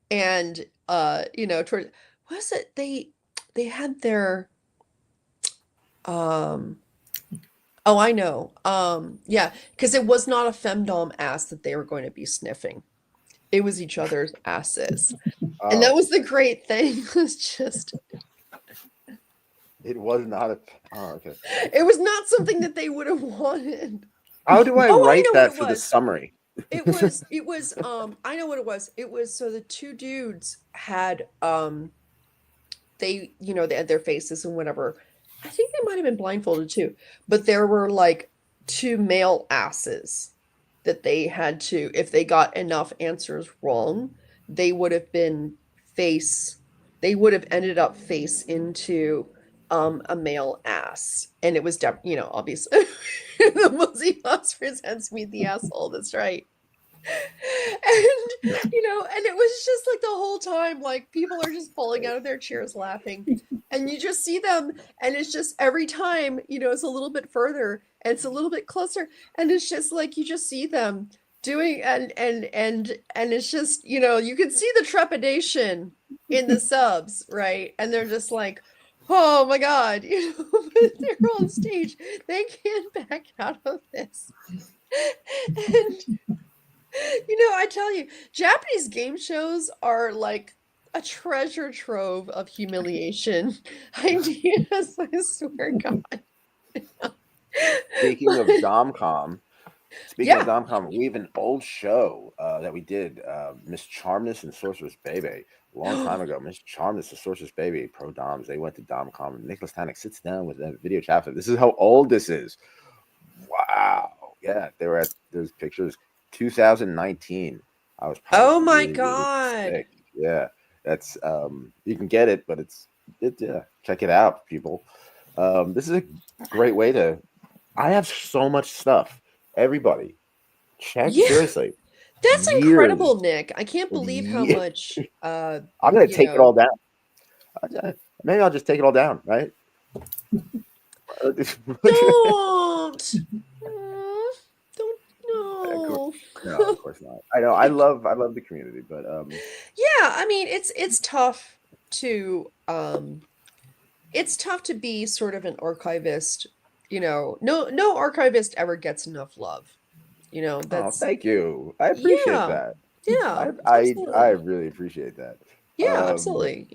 and toward, what is it, they had their oh, I know. Yeah, because it was not a femdom ass that they were going to be sniffing. It was each other's asses. And that was the great thing. It was just It was not a. Oh, okay. It was not something that they would have wanted. How do I Oh, I write know what that it for the was. summary? I know what it was. It was so the two dudes had they had their faces and whatever. I think they might have been blindfolded too, but there were like two male asses that they had to, if they got enough answers wrong, they would have been face, they would have ended up face into a male ass. And it was, obviously, the Bussy Boss presents me the asshole. That's right. And it was just like the whole time, like people are just falling out of their chairs laughing, and you just see them, and it's just every time, it's a little bit further and it's a little bit closer, and it's just like you just see them doing, and it's just, you can see the trepidation in the subs, right? And they're just like, oh my god, but they're on stage, they can't back out of this. And I tell you, Japanese game shows are like a treasure trove of humiliation ideas, I swear God. Speaking of Domcom, Yeah. we have an old show that we did, Miss Charmness and Sorceress Baby, a long time ago. Miss Charmness and Sorceress Baby, pro Doms, they went to Domcom, and Nicholas Tanek sits down with a video chat. This is how old this is. Wow. Yeah, they were at those pictures, 2019. I was probably Oh my really, really God. sick. Yeah, that's you can get it, but yeah. Check it out, people. This is a great way to. I have so much stuff. Everybody, check Yeah. seriously. That's incredible, Years. Nick. I can't believe how much I'm gonna take it all down. Maybe I'll just take it all down, right? Don't. Don't no. No, of course not. I know. I love the community, but Yeah, I mean, it's tough to be sort of an archivist. No archivist ever gets enough love. That's thank you. I appreciate that. Yeah, I absolutely. really appreciate that. Yeah, absolutely.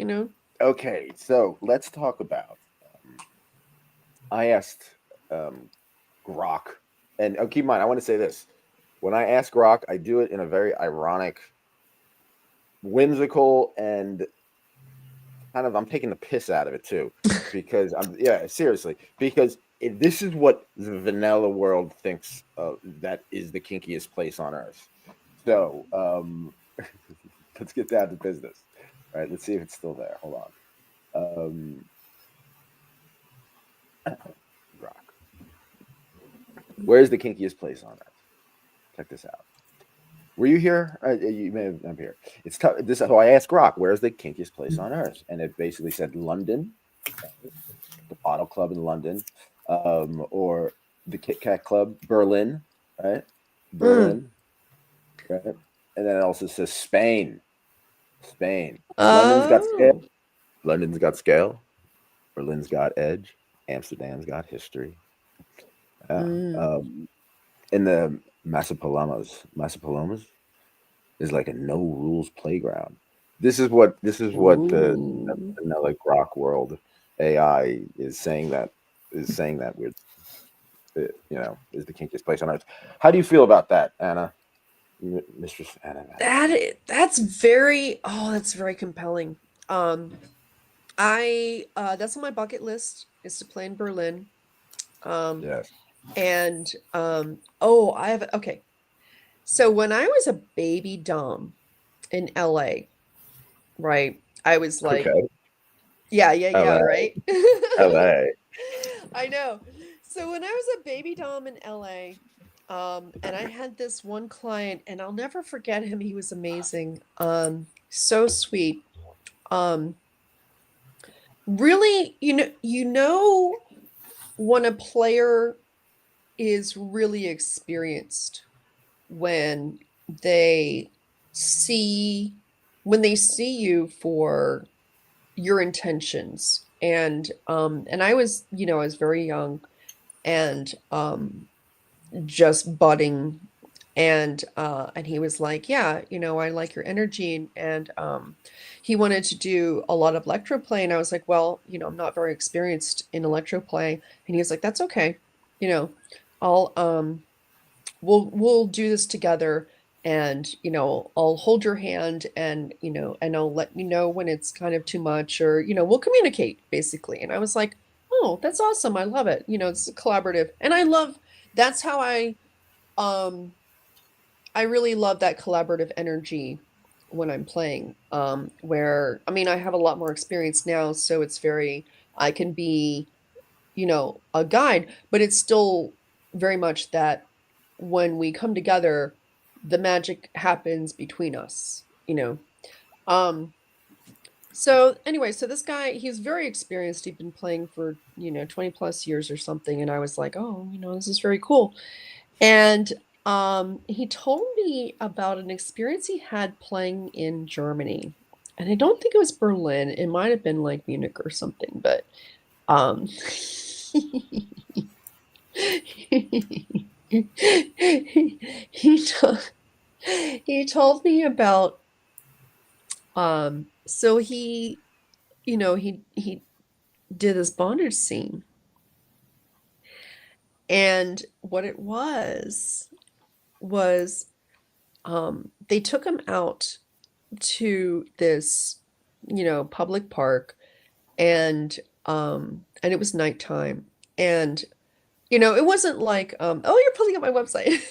Okay, so let's talk about. I asked Grok, and keep in mind, I want to say this: when I ask Grok, I do it in a very ironic, whimsical, and kind of I'm taking the piss out of it too, because seriously, because this is what the vanilla world thinks that is the kinkiest place on earth. So let's get down to business. All right, let's see if it's still there. Hold on. Grok. Where's the kinkiest place on earth? Check this out. Were you here? You may have been here. It's tough. So I asked Grok, where's the kinkiest place on earth? And it basically said London, the Bottle Club in London, or the Kit Kat Club, Berlin, right? Berlin, right? And then it also says Spain. London's got scale. London's got scale. Berlin's got edge. Amsterdam's got history. In the Massapelomas is like a no rules playground. This is what the vanilla Grok world AI is saying that we're is the kinkiest place on earth. How do you feel about that, Anna? Mistress Anna? That's very compelling. That's on my bucket list, is to play in Berlin. Yes. And okay. So when I was a baby dom in LA, right? I was like, okay. Yeah, LA. right? LA. I know. So when I was a baby dom in LA, and I had this one client, and I'll never forget him. He was amazing. So sweet. Really, when a player is really experienced when they see you for your intentions. And I was very young and just budding, And he was like, yeah, you know, I like your energy. And he wanted to do a lot of electroplay. And I was like, well, you know, I'm not very experienced in electroplay. And he was like, that's okay. You know, I'll we'll do this together, and you know, I'll hold your hand, and you know, and I'll let you know when it's kind of too much, or you know, we'll communicate basically. And I was like, oh, that's awesome. I love it. You know, it's collaborative. And I love that's how um I really love that collaborative energy when I'm playing. Where I mean, I have a lot more experience now, so it's very I can be, you know, a guide, but it's still very much that when we come together, the magic happens between us, you know. Um, so anyway, so this guy, he's very experienced. He'd been playing for, you know, 20 plus years or something. And I was like, oh, you know, this is very cool. And he told me about an experience he had playing in Germany. And I don't think it was Berlin. It might have been like Munich or something, but um he told he told me about so he, you know, he did this bondage scene, and what it was they took him out to this, you know, public park, and it was nighttime, and you know, it wasn't like oh, you're pulling up my website.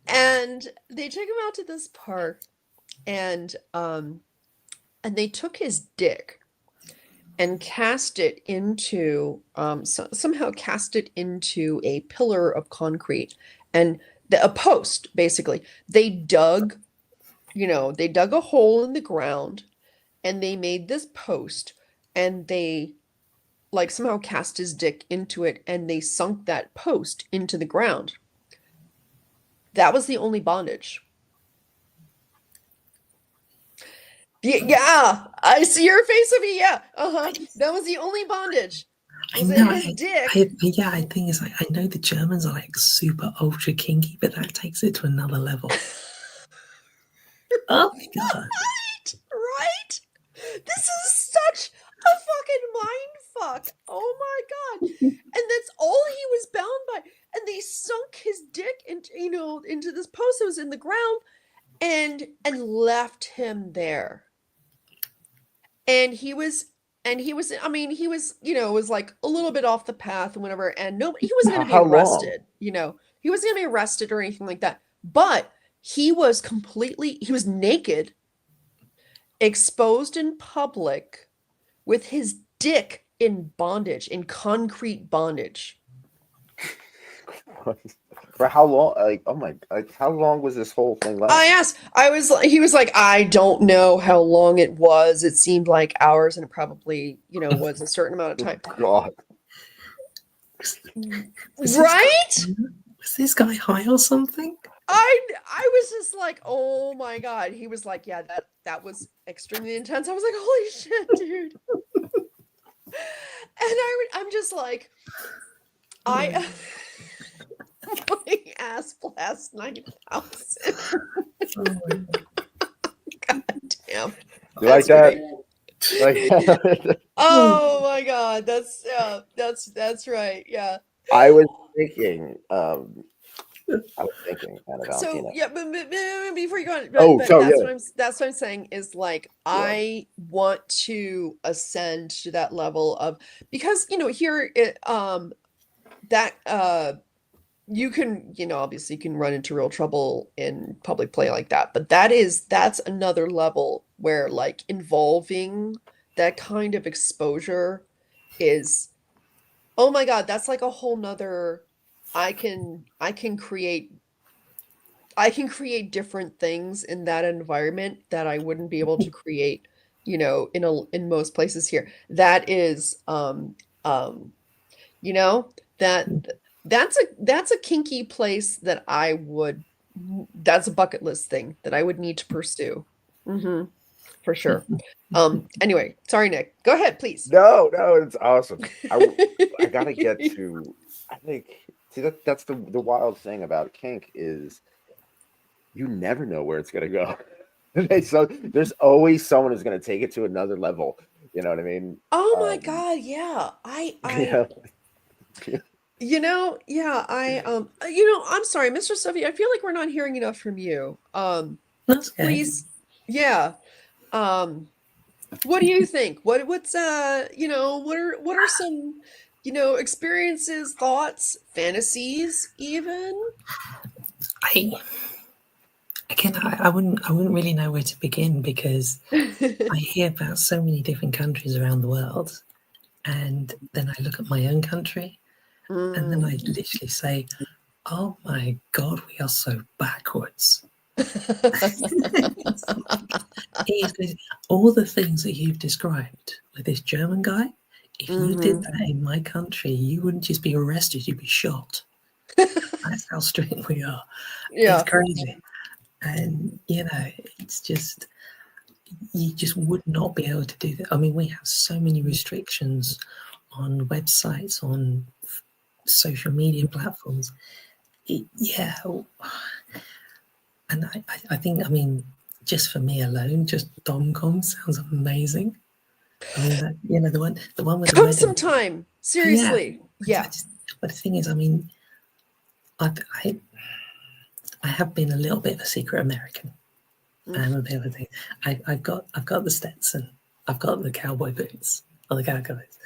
And they took him out to this park, and they took his dick and cast it into somehow cast it into a pillar of concrete, and a post basically. They dug, you know, they dug a hole in the ground, and they made this post, and they like somehow cast his dick into it, and they sunk that post into the ground. That was the only bondage. Yeah, I see your face, Sophie. Yeah, that was the only bondage. I Was know. it his dick? Yeah, I think it's like, I know the Germans are like super ultra kinky, but that takes it to another level. Oh my god! Right? This is such a fucking mind fuck. Oh my god! And that's all he was bound by. And they sunk his dick into, you know, into this post that was in the ground, and left him there. And he was, I mean, he was, you know, was like a little bit off the path and whatever, and no, he wasn't going to be arrested, you know, he wasn't going to be arrested or anything like that, but he was naked, exposed in public, with his dick in bondage, in concrete bondage. For how long? Like, oh my! Like, how long was this whole thing last? He was like, I don't know how long it was. It seemed like hours, and it probably, you know, was a certain amount of time. God. Right? Was this guy high or something? I was just like, oh my god. He was like, yeah, that was extremely intense. I was like, holy shit, dude. And I'm just like, my ass blast 9,000. God damn. You like that? Like, oh my god, that's right. Yeah. I was thinking, kind of Valentina. So yeah, but before you go on, that's what I'm saying is like, I want to ascend to that level of, because you know, here it that you can, you know, obviously you can run into real trouble in public play like that, but that's another level where like involving that kind of exposure is, oh my god, that's like a whole nother, I can create different things in that environment that I wouldn't be able to create, you know, in most places here. That is you know, that's a kinky place that that's a bucket list thing that I would need to pursue. for sure. Anyway, sorry, Nick. Go ahead, please. No, it's awesome. I gotta get to. I think that's the wild thing about kink is you never know where it's gonna go. So there's always someone who's gonna take it to another level. You know what I mean? Oh my God, yeah. Yeah. I'm sorry, Mr. Sophie, I feel like we're not hearing enough from you. That's okay. Please, yeah. What do you think? What are some, experiences, thoughts, fantasies, even? I wouldn't really know where to begin because I hear about so many different countries around the world, and then I look at my own country, and then I literally say, "Oh my God, we are so backwards." All the things that you've described with this German guy, if you did that in my country, you wouldn't just be arrested, you'd be shot. That's how strict we are. Yeah. It's crazy. And, it's just, you just would not be able to do that. I mean, we have so many restrictions on websites, on social media platforms. And I think, just for me alone, just Domcom sounds amazing. I mean, the one with the Come wedding. sometime. Seriously. Yeah. But the thing is, I have been a little bit of a secret American. I'm a bit of a thing. I've got the Stetson. I've got the cowboy boots or the cowboys.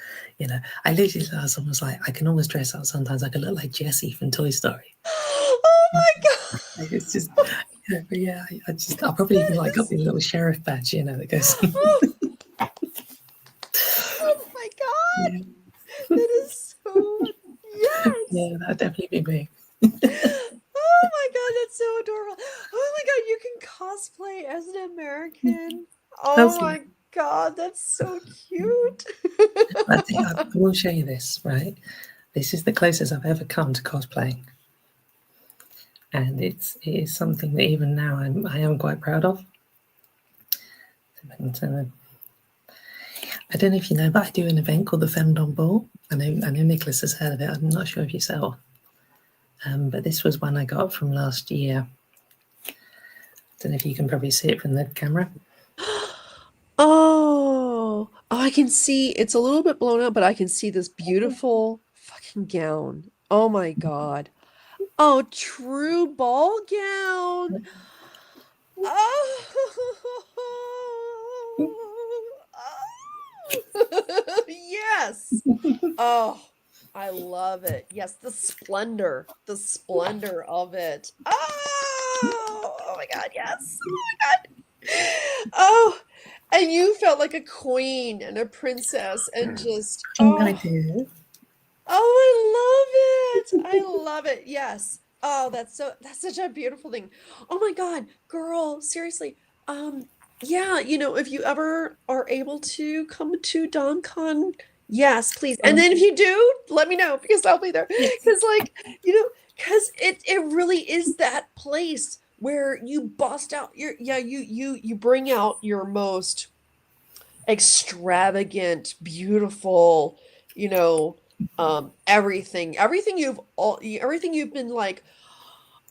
I literally someone's like, I can almost dress up sometimes. I can look like Jessie from Toy Story. Oh my God. It's just, I'll probably even like got me a little sheriff badge, that goes. Oh my God. Yeah. That is so, yes. Yeah, that'd definitely be me. Oh my God, that's so adorable. Oh my God, you can cosplay as an American. Oh my God, that's so cute. I will show you this, right? This is the closest I've ever come to cosplaying. And it is something that even now I am quite proud of. I don't know if you know, but I do an event called the Femdom Ball. I know Nicholas has heard of it. I'm not sure if you saw. But this was one I got from last year. I don't know if you can probably see it from the camera. Oh, I can see it's a little bit blown up, but I can see this beautiful fucking gown. Oh my God. Oh, true ball gown. Oh, yes. Oh, I love it. Yes, the splendor of it. Oh my God, yes. Oh my God. Oh, and you felt like a queen and a princess and just, I did. Oh, I love it. I love it. Yes. Oh, that's such a beautiful thing. Oh my God, girl, seriously. If you ever are able to come to DonCon, yes, please. And then if you do, let me know because I'll be there. Because because it really is that place where you bust out you bring out your most extravagant, beautiful, everything you've been like,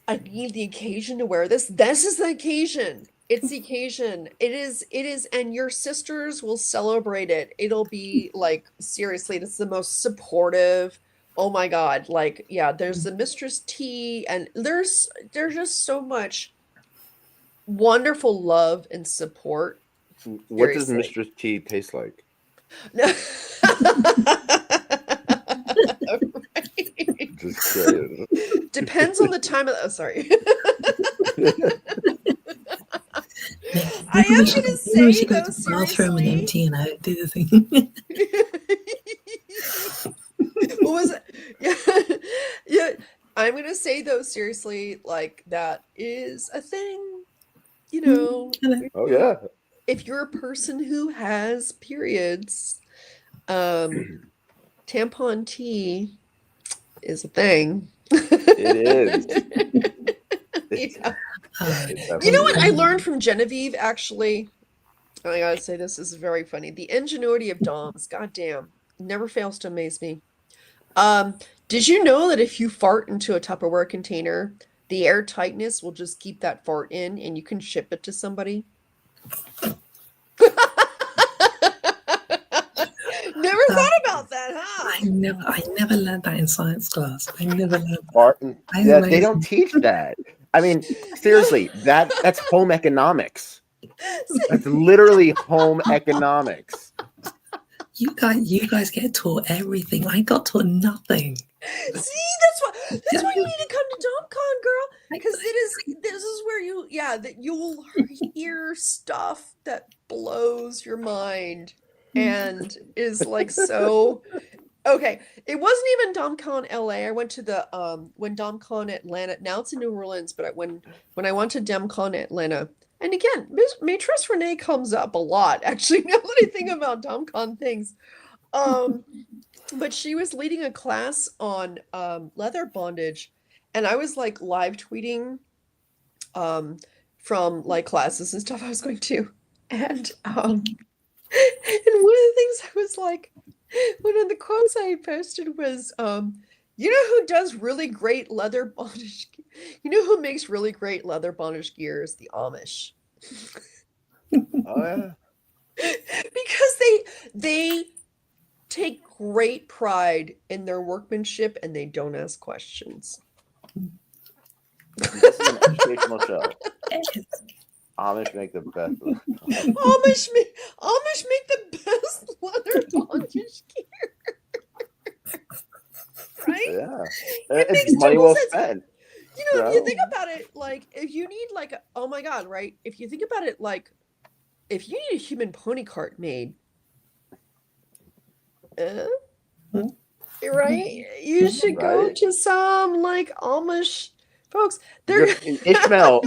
I need the occasion to wear this. This is the occasion. It's the occasion. It is, and your sisters will celebrate it. It'll be like, seriously, this is the most supportive. Oh my God. Like, yeah, there's the Mistress T, and there's just so much wonderful love and support. What does Mistress T taste like? No. Right. Just curious. Depends on the time of sorry. I am going to say though, seriously. And empty and out, do the thing. What was it? Yeah. I'm going to say though, seriously, like that is a thing. Oh yeah. If you're a person who has periods, tampon tea is a thing. It is. Yeah. You know what I learned from Genevieve, actually? I gotta say, this is very funny. The ingenuity of Doms, goddamn, never fails to amaze me. Um, did you know that if you fart into a Tupperware container, the air tightness will just keep that fart in and you can ship it to somebody? Never Uh, thought about that, huh? I never learned that in science class. I never learned that. Barton. That is Yeah, they don't amazing. teach that. I mean, No. seriously, that's home economics. That's literally home economics. You guys get taught everything. I got taught nothing. See, that's why you need to come to DomCon, girl. Because this is where that you'll hear stuff that blows your mind and is like so okay. It wasn't even DomCon LA. I went to the when DomCon Atlanta. Now it's in New Orleans, but when I went to DemCon Atlanta, and again, Mistress Renee comes up a lot. Actually, now that I think about DomCon things, um, but she was leading a class on leather bondage, and I was like live tweeting um from like classes and stuff I was going to, and and one of the things I was like, one of the quotes I posted was, you know who does really great leather bondage? You know who makes really great leather bondage gear is the Amish. Oh yeah. Because they take great pride in their workmanship and they don't ask questions. This is an educational show. Amish make the best. Amish make the best leather bondage gear. Right? Yeah. It makes It's money total well sense. spent. You know, if So, you think about it, like if you need like oh my god, right? If you think about it, like if you need a human pony cart made, uh, right? You should go right? to some like Amish folks. They're Ishmael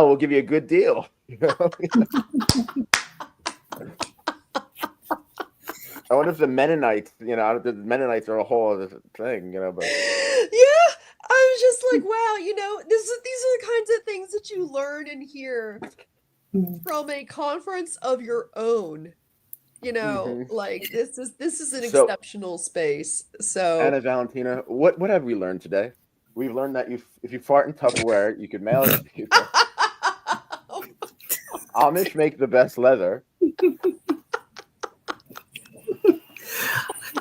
will give you a good deal. You know? I wonder if the Mennonites, the Mennonites are a whole other thing, but yeah, I was just like, wow, these are the kinds of things that you learn and hear from a conference of your own. Like this is an So exceptional space. So Anna Valentina, what have we learned today? We've learned that if you fart in Tupperware, you can mail it to people. Amish make the best leather.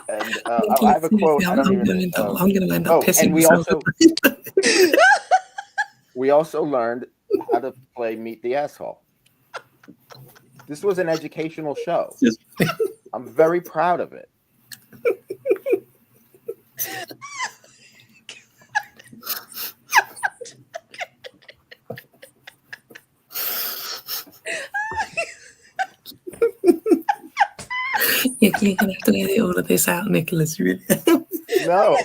And I have a quote. I don't even. I'm going to end up pissing And myself. we also learned how to play Meet the Asshole. This was an educational show. I'm very proud of it. You're going to have to edit all of this out, Nicholas. Really? No.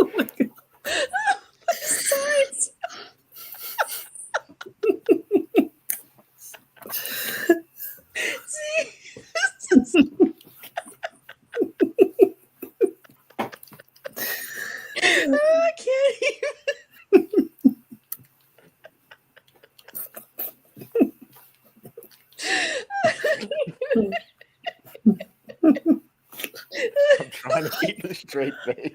Oh my God. I can't even. I'm trying to keep a straight face.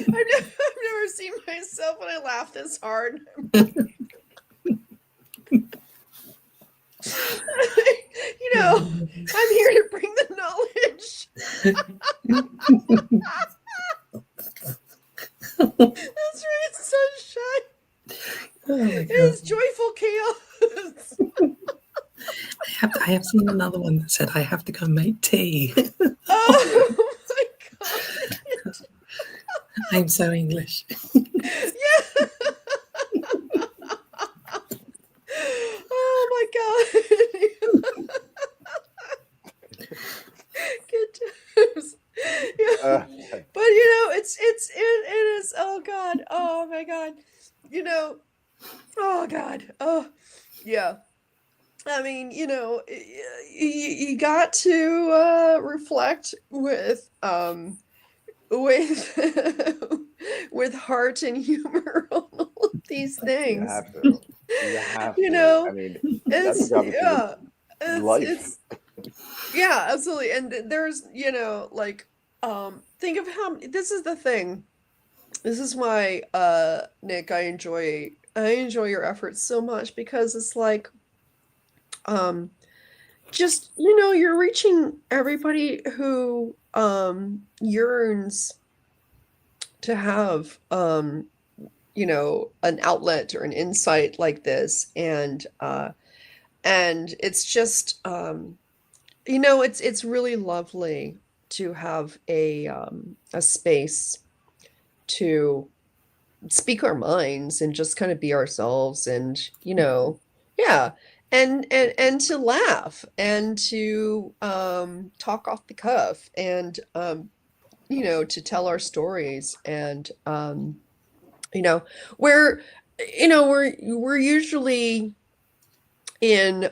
I've never seen myself when I laugh this hard. I'm here to bring the knowledge. That's right, sunshine. It's joyful chaos. I have seen another one that said I have to go make tea. Oh my god. I'm so English. Yeah. Oh my god. Good times. Yeah. But it is oh god. Oh my god. Oh god. Oh yeah. I mean, you got to reflect with with heart and humor on all of these You things. have to. You have You to. I know, mean, that's a it's job for yeah, life. it's yeah, absolutely. And there's, like, think of how this is the thing. This is why, Nick, I enjoy your efforts so much, because it's like, um, just, you're reaching everybody who yearns to have, an outlet or an insight like this. And it's just, it's really lovely to have a space to speak our minds and just kind of be ourselves, and yeah, and to laugh, and to talk off the cuff, and to tell our stories. And you know we're we're usually in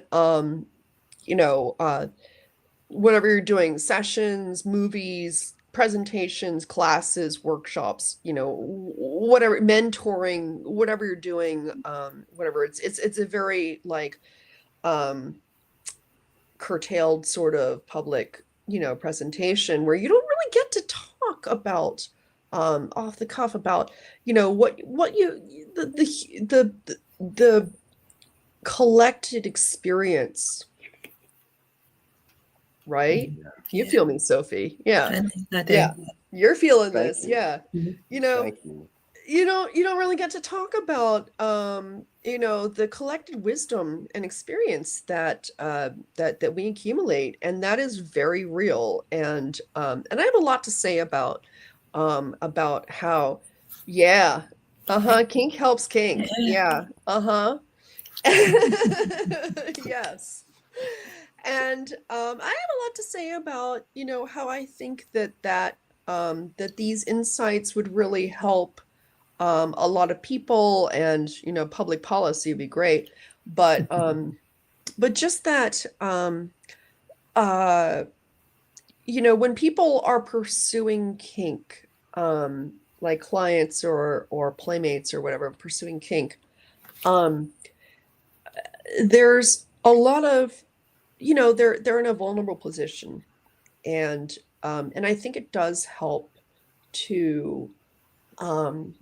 whatever you're doing, sessions, movies, presentations, classes, workshops, whatever, mentoring, whatever you're doing, whatever. It's a very, like, um curtailed sort of public, presentation, where you don't really get to talk about, off the cuff, about, what you the collected experience, right? You Yeah. feel me, Sophie? Yeah. I think I do. Yeah. You're feeling Thank this. you. Yeah. Mhm. You know, Thank you. you don't really get to talk about, the collected wisdom and experience that we accumulate, and that is very real. And I have a lot to say about how, yeah, kink helps kink. Yeah. Yes. And I have a lot to say about, how I think that these insights would really help a lot of people, and public policy would be great. But just that, uh, when people are pursuing kink, like clients or playmates or whatever, pursuing kink, um, there's a lot of, they're in a vulnerable position. And I think it does help to um,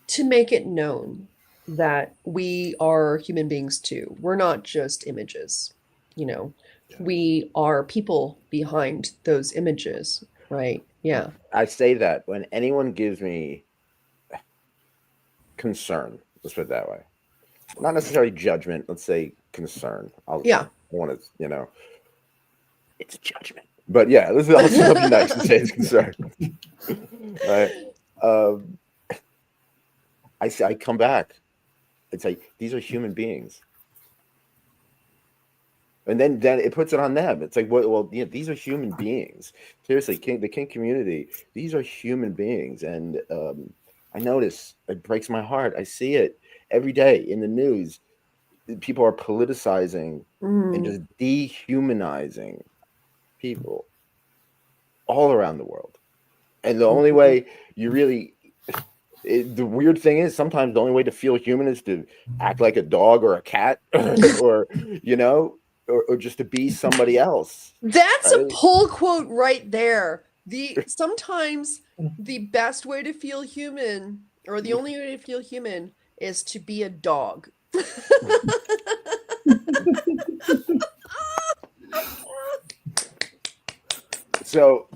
to make it known that we are human beings too. We're not just images, you know. Yeah. We are people behind those images, right? Yeah. I say that when anyone gives me concern, let's put it that way, not necessarily judgment, let's say concern. I Yeah. want to, it's judgment. But yeah, I'll be nice and say it's concern. Right? Um, I come back. It's like, these are human beings. And then it puts it on them. It's like, well, these are human beings. Seriously, the kink community, these are human beings. And I notice, it breaks my heart. I see it every day in the news. People are politicizing and just dehumanizing people all around the world. And the only way you really, the weird thing is, sometimes the only way to feel human is to act like a dog or a cat, or or just to be somebody else. That's Right? a pull quote right there. Sometimes the best way to feel human, or the only way to feel human, is to be a dog. So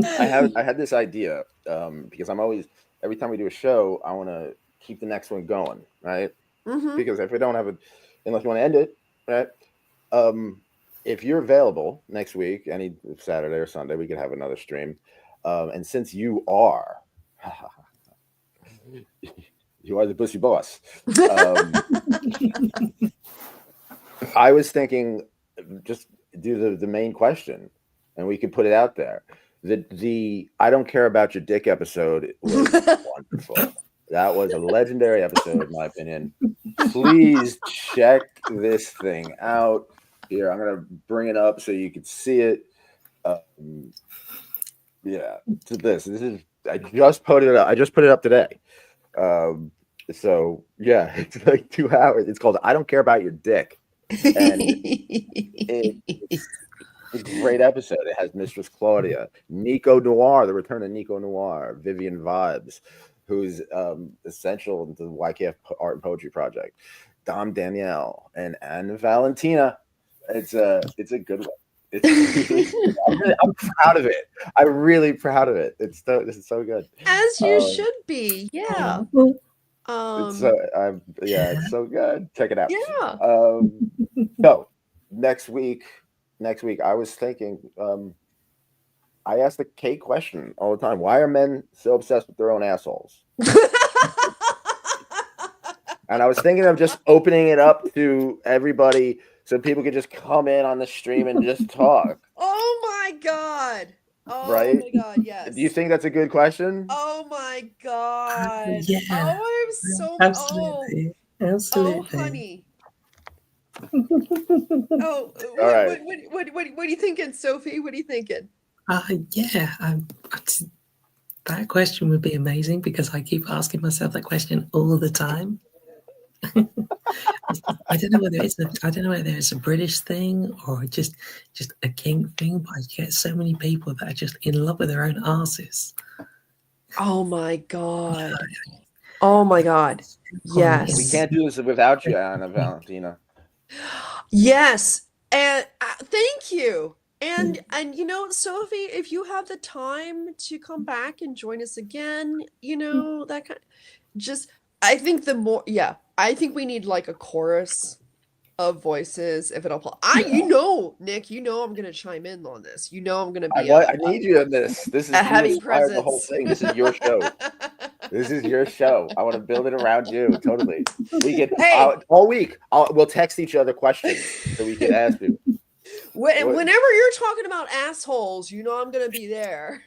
I had this idea, because I'm always, every time we do a show, I want to keep the next one going, right? Mhm. Because if we don't have it, unless you want to end it, right? If you're available next week, any Saturday or Sunday, we could have another stream. And since you are the Bussy Boss, I was thinking, just do the main question, and we could put it out there. The I don't care about your dick episode was wonderful. That was a legendary episode, in my opinion. Please check this thing out. Here, I'm gonna bring it up so you can see it. Yeah, to this is I just put it up. I just put it up today. So yeah, it's like 2 hours. It's called "I Don't Care About Your Dick," and it's a great episode. It has Mistress Claudia, Nico Noir, the return of Nico Noir, Vivian Vibes, who's essential to the YKF Art and Poetry Project, Dom Danielle, and Anne Valentina. It's a good one. I'm proud of it. I'm really proud of it. This is so good. As you should be. Yeah. It's so good. Check it out. Yeah. So next week I was thinking, I ask the Kate question all the time. Why are men so obsessed with their own assholes? And I was thinking of just opening it up to everybody so people could just come in on the stream and just talk. Oh my God. Oh right? my God, yes. Do you think that's a good question? Oh my God. Yeah. Oh, I'm so Absolutely. Absolutely. Oh, honey. All right. What are you thinking, Sophie? What are you thinking? That question would be amazing because I keep asking myself that question all the time. I don't know whether it's a British thing or just a kink thing, but I get so many people that are just in love with their own asses. Oh my God. Oh my God. Yes. We can't do this without you, Anna Valentina. Yes. And thank you. And you know, Sophie, if you have the time to come back and join us again, you know, that kind just I think I think we need like a chorus of voices if it'll Nick, I'm gonna chime in on this. I'm gonna be I need you in this. This is a heavy presence. The whole thing. This is your show. This is your show. I want to build it around you. Totally. We can all week. We'll text each other questions so we can ask you. Whenever you're talking about assholes, I'm gonna be there.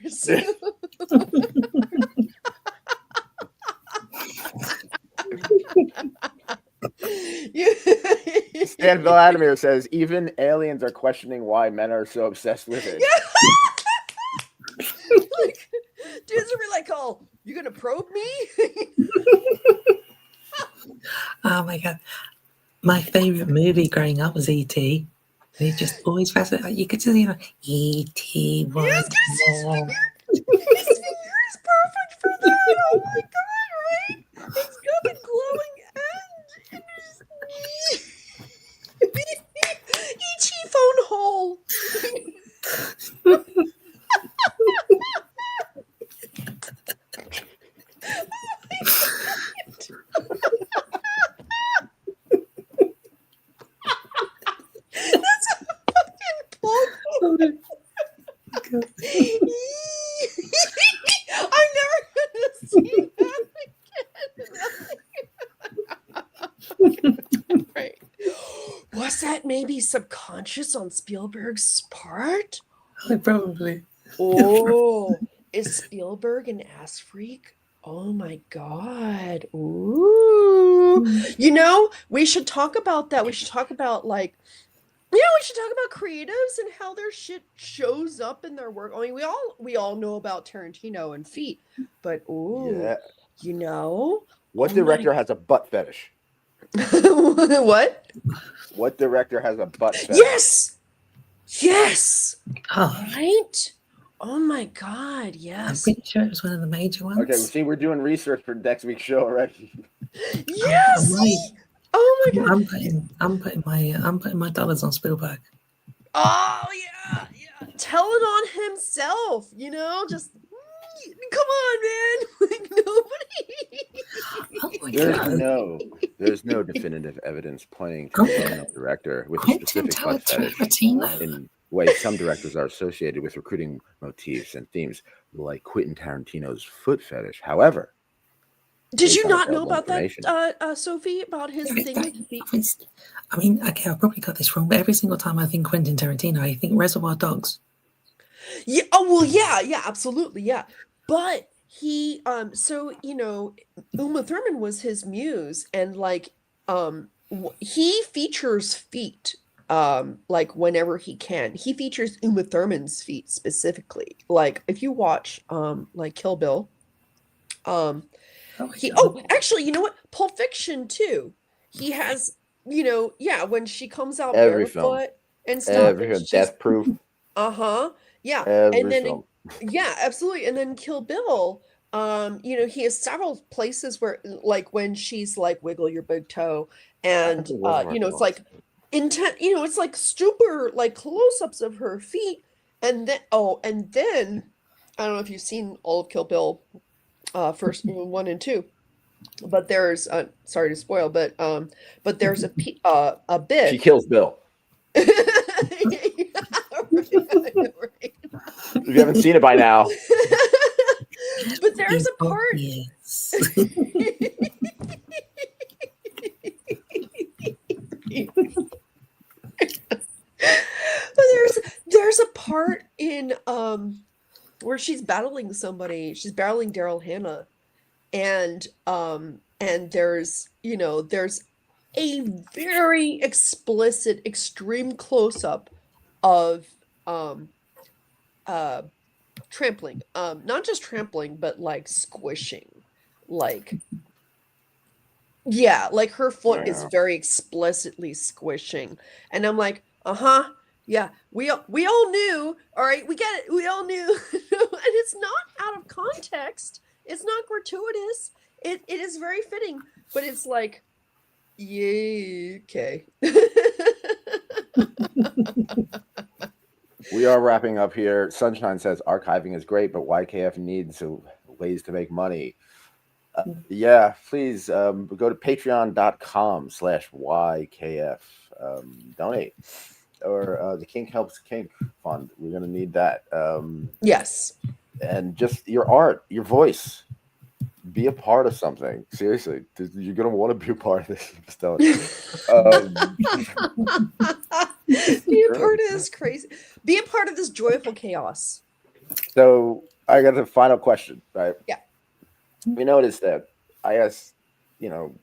Stan Vladimir says even aliens are questioning why men are so obsessed with it. Like, dudes are like, "Oh, you gonna probe me?" Oh my God, my favorite movie growing up was E.T. It just always fascinated. You could see, E.T. was. Yes, his finger is perfect for that. Oh my God, right? It's got the glowing end. E.T. phone hole. That's a fucking phone. I'm never gonna see that again. Right. Was that maybe subconscious on Spielberg's part? Probably. Oh, is Spielberg an ass freak? Oh my God. Ooh. We should talk about that. We should talk about we should talk about creatives and how their shit shows up in their work. I mean, we all know about Tarantino and feet, but what director has a butt fetish? What? What director has a butt fetish? Yes. Oh. Right? Oh my God, yes. I'm pretty sure it was one of the major ones. Okay, see, we're doing research for next week's show already. Yes. Oh my God. I'm putting my dollars on Spielberg. Oh yeah. Tell it on himself, just come on, man. Like nobody. Oh my God. There's no definitive evidence pointing to a well-known director with a specific butt fetish in ways some directors are associated with recruiting motifs and themes, like Quentin Tarantino's foot fetish. However, did you not know about that, Sophie, about his thing with feet? I mean, okay, I probably got this wrong, but every single time I think Quentin Tarantino, I think Reservoir Dogs. Yeah. Oh well, yeah, absolutely, yeah. But he, Uma Thurman was his muse, and he features feet, like whenever he can. He features Uma Thurman's feet specifically. Like if you watch like Kill Bill, Oh my he God. actually, you know what? Pulp Fiction too. He has, yeah, when she comes out Every film, barefoot and stuff, every and film, she's Death Proof, yeah, and every then film. yeah, absolutely, and then Kill Bill. He has several places where, like, when she's like, wiggle your big toe, I and think those are it's like intent. It's like super like close-ups of her feet, and then I don't know if you've seen all of Kill Bill, first one and two, but there's sorry to spoil, but there's a She bit. kills Bill. Yeah, right. If you haven't seen it by now, But there's It's a part. obvious. But there's a part in where she's battling somebody. She's battling Daryl Hannah, and there's a very explicit, extreme close up of uh trampling. Not just trampling, but like squishing. Like, yeah, like her foot is yeah. very explicitly squishing. And I'm like, uh-huh. Yeah, we all knew. All right, we get it. We all knew. And it's not out of context. It's not gratuitous. It is very fitting, but it's like, yeah, okay. We are wrapping up here. Sunshine says archiving is great, but YKF needs ways to make money. Yeah, please go to patreon.com/YKF. Donate. Or the Kink Helps Kink Fund. We're going to need that. Yes. And just your art, your voice. Be a part of something. Seriously. You're going to want to be a part of this. Just don't. Be a part of this crazy. Be a part of this joyful chaos. So I got the final question, right? Yeah. We noticed that I asked, the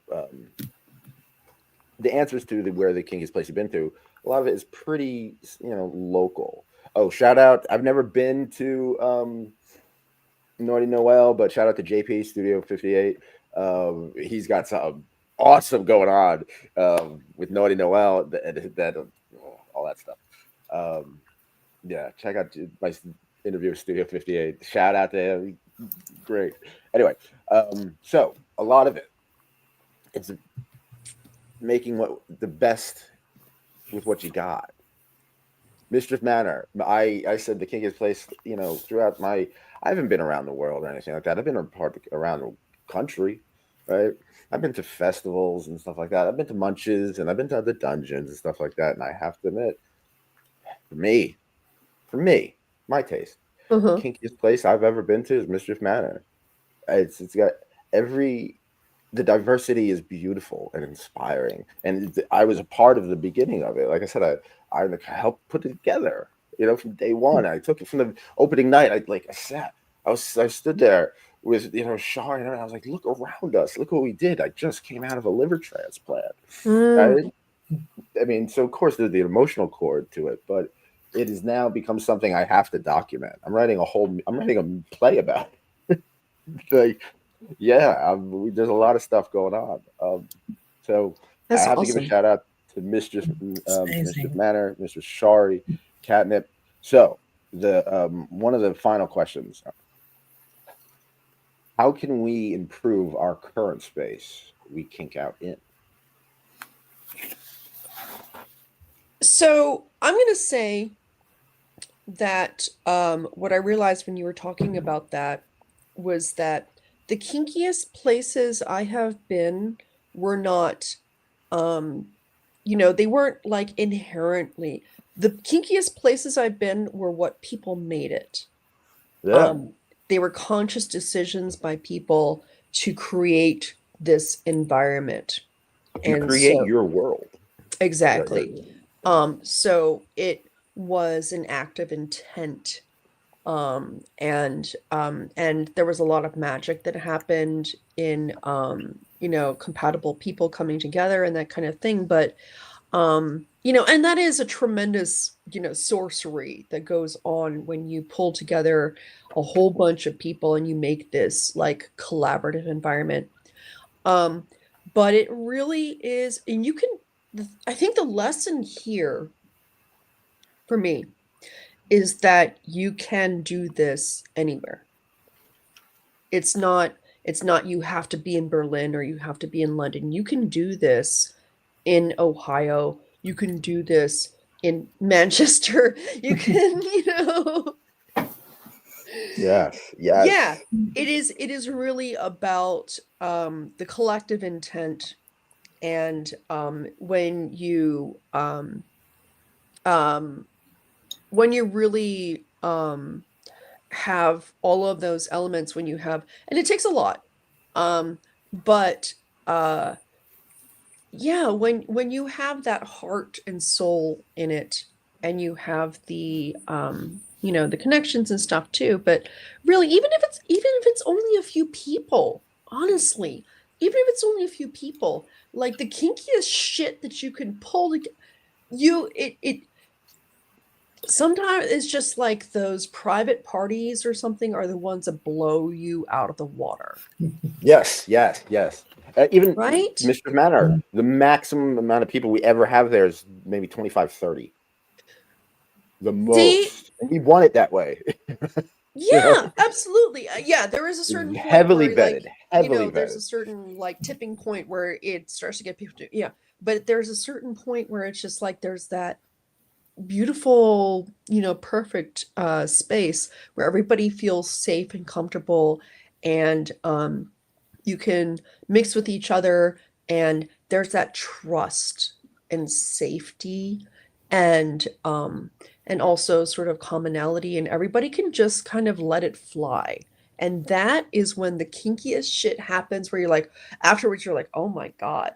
answers to where the kinkiest place you've been to, a lot of it is pretty, local. Oh, shout out. I've never been to Naughty Noel, but shout out to JP Studio 58. He's got something awesome going on with Naughty Noel, that all that stuff. Yeah, check out my interview with Studio 58. Shout out to him. Great. Anyway, so a lot of it's making the best with what you got. Mischief Manor. I said the kinkiest place, throughout I haven't been around the world or anything like that. I've been around the country, right? I've been to festivals and stuff like that. I've been to Munches and I've been to other dungeons and stuff like that. And I have to admit, for me, my taste, the kinkiest place I've ever been to is Mischief Manor. It's got the diversity is beautiful and inspiring, and I was a part of the beginning of it. Like I said, I helped put it together. From day one, I took it from the opening night. I stood there with Shar, and I was like, look around us, look what we did. I just came out of a liver transplant. Right? I mean, so of course there's the emotional cord to it, but it has now become something I have to document. I'm writing a play about it. Like, yeah, there's a lot of stuff going on. So That's I have awesome. to give a shout out to Mischief Manor, Mr. Shari, Catnip. So the one of the final questions: how can we improve our current space we kink out in? So I'm going to say that what I realized when you were talking about that was that the kinkiest places I have been were not, they weren't like inherently. The kinkiest places I've been were what people made it. Yeah. They were conscious decisions by people to create this environment. You create your world. Exactly. So it was an act of intent. And there was a lot of magic that happened in compatible people coming together and that kind of thing. But and that is a tremendous, sorcery that goes on when you pull together a whole bunch of people and you make this like collaborative environment. But it really is, and I think the lesson here for me is that you can do this anywhere. It's not you have to be in Berlin or you have to be in London. You can do this in Ohio. You can do this in Manchester. You can, Yes. Yeah, it is really about the collective intent, and when you really have all of those elements, and it takes a lot, but yeah, when you have that heart and soul in it, and you have the the connections and stuff too, but really, even if it's only a few people, honestly, even if it's only a few people, like the kinkiest shit that you can pull to it sometimes it's just like those private parties or something are the ones that blow you out of the water. Yes. Even Right? Mischief Manor, the maximum amount of people we ever have there is maybe 25, 30. The most. And we want it that way. Yeah, absolutely. Yeah, there is a certain point heavily where, vetted. like, Heavily there's vetted. a certain like tipping point where it starts to get people to, yeah. But there's a certain point where it's just like there's that beautiful, perfect space where everybody feels safe and comfortable, and you can mix with each other, and there's that trust and safety, and also sort of commonality, and everybody can just kind of let it fly. And that is when the kinkiest shit happens, where you're like, afterwards you're like, oh my God.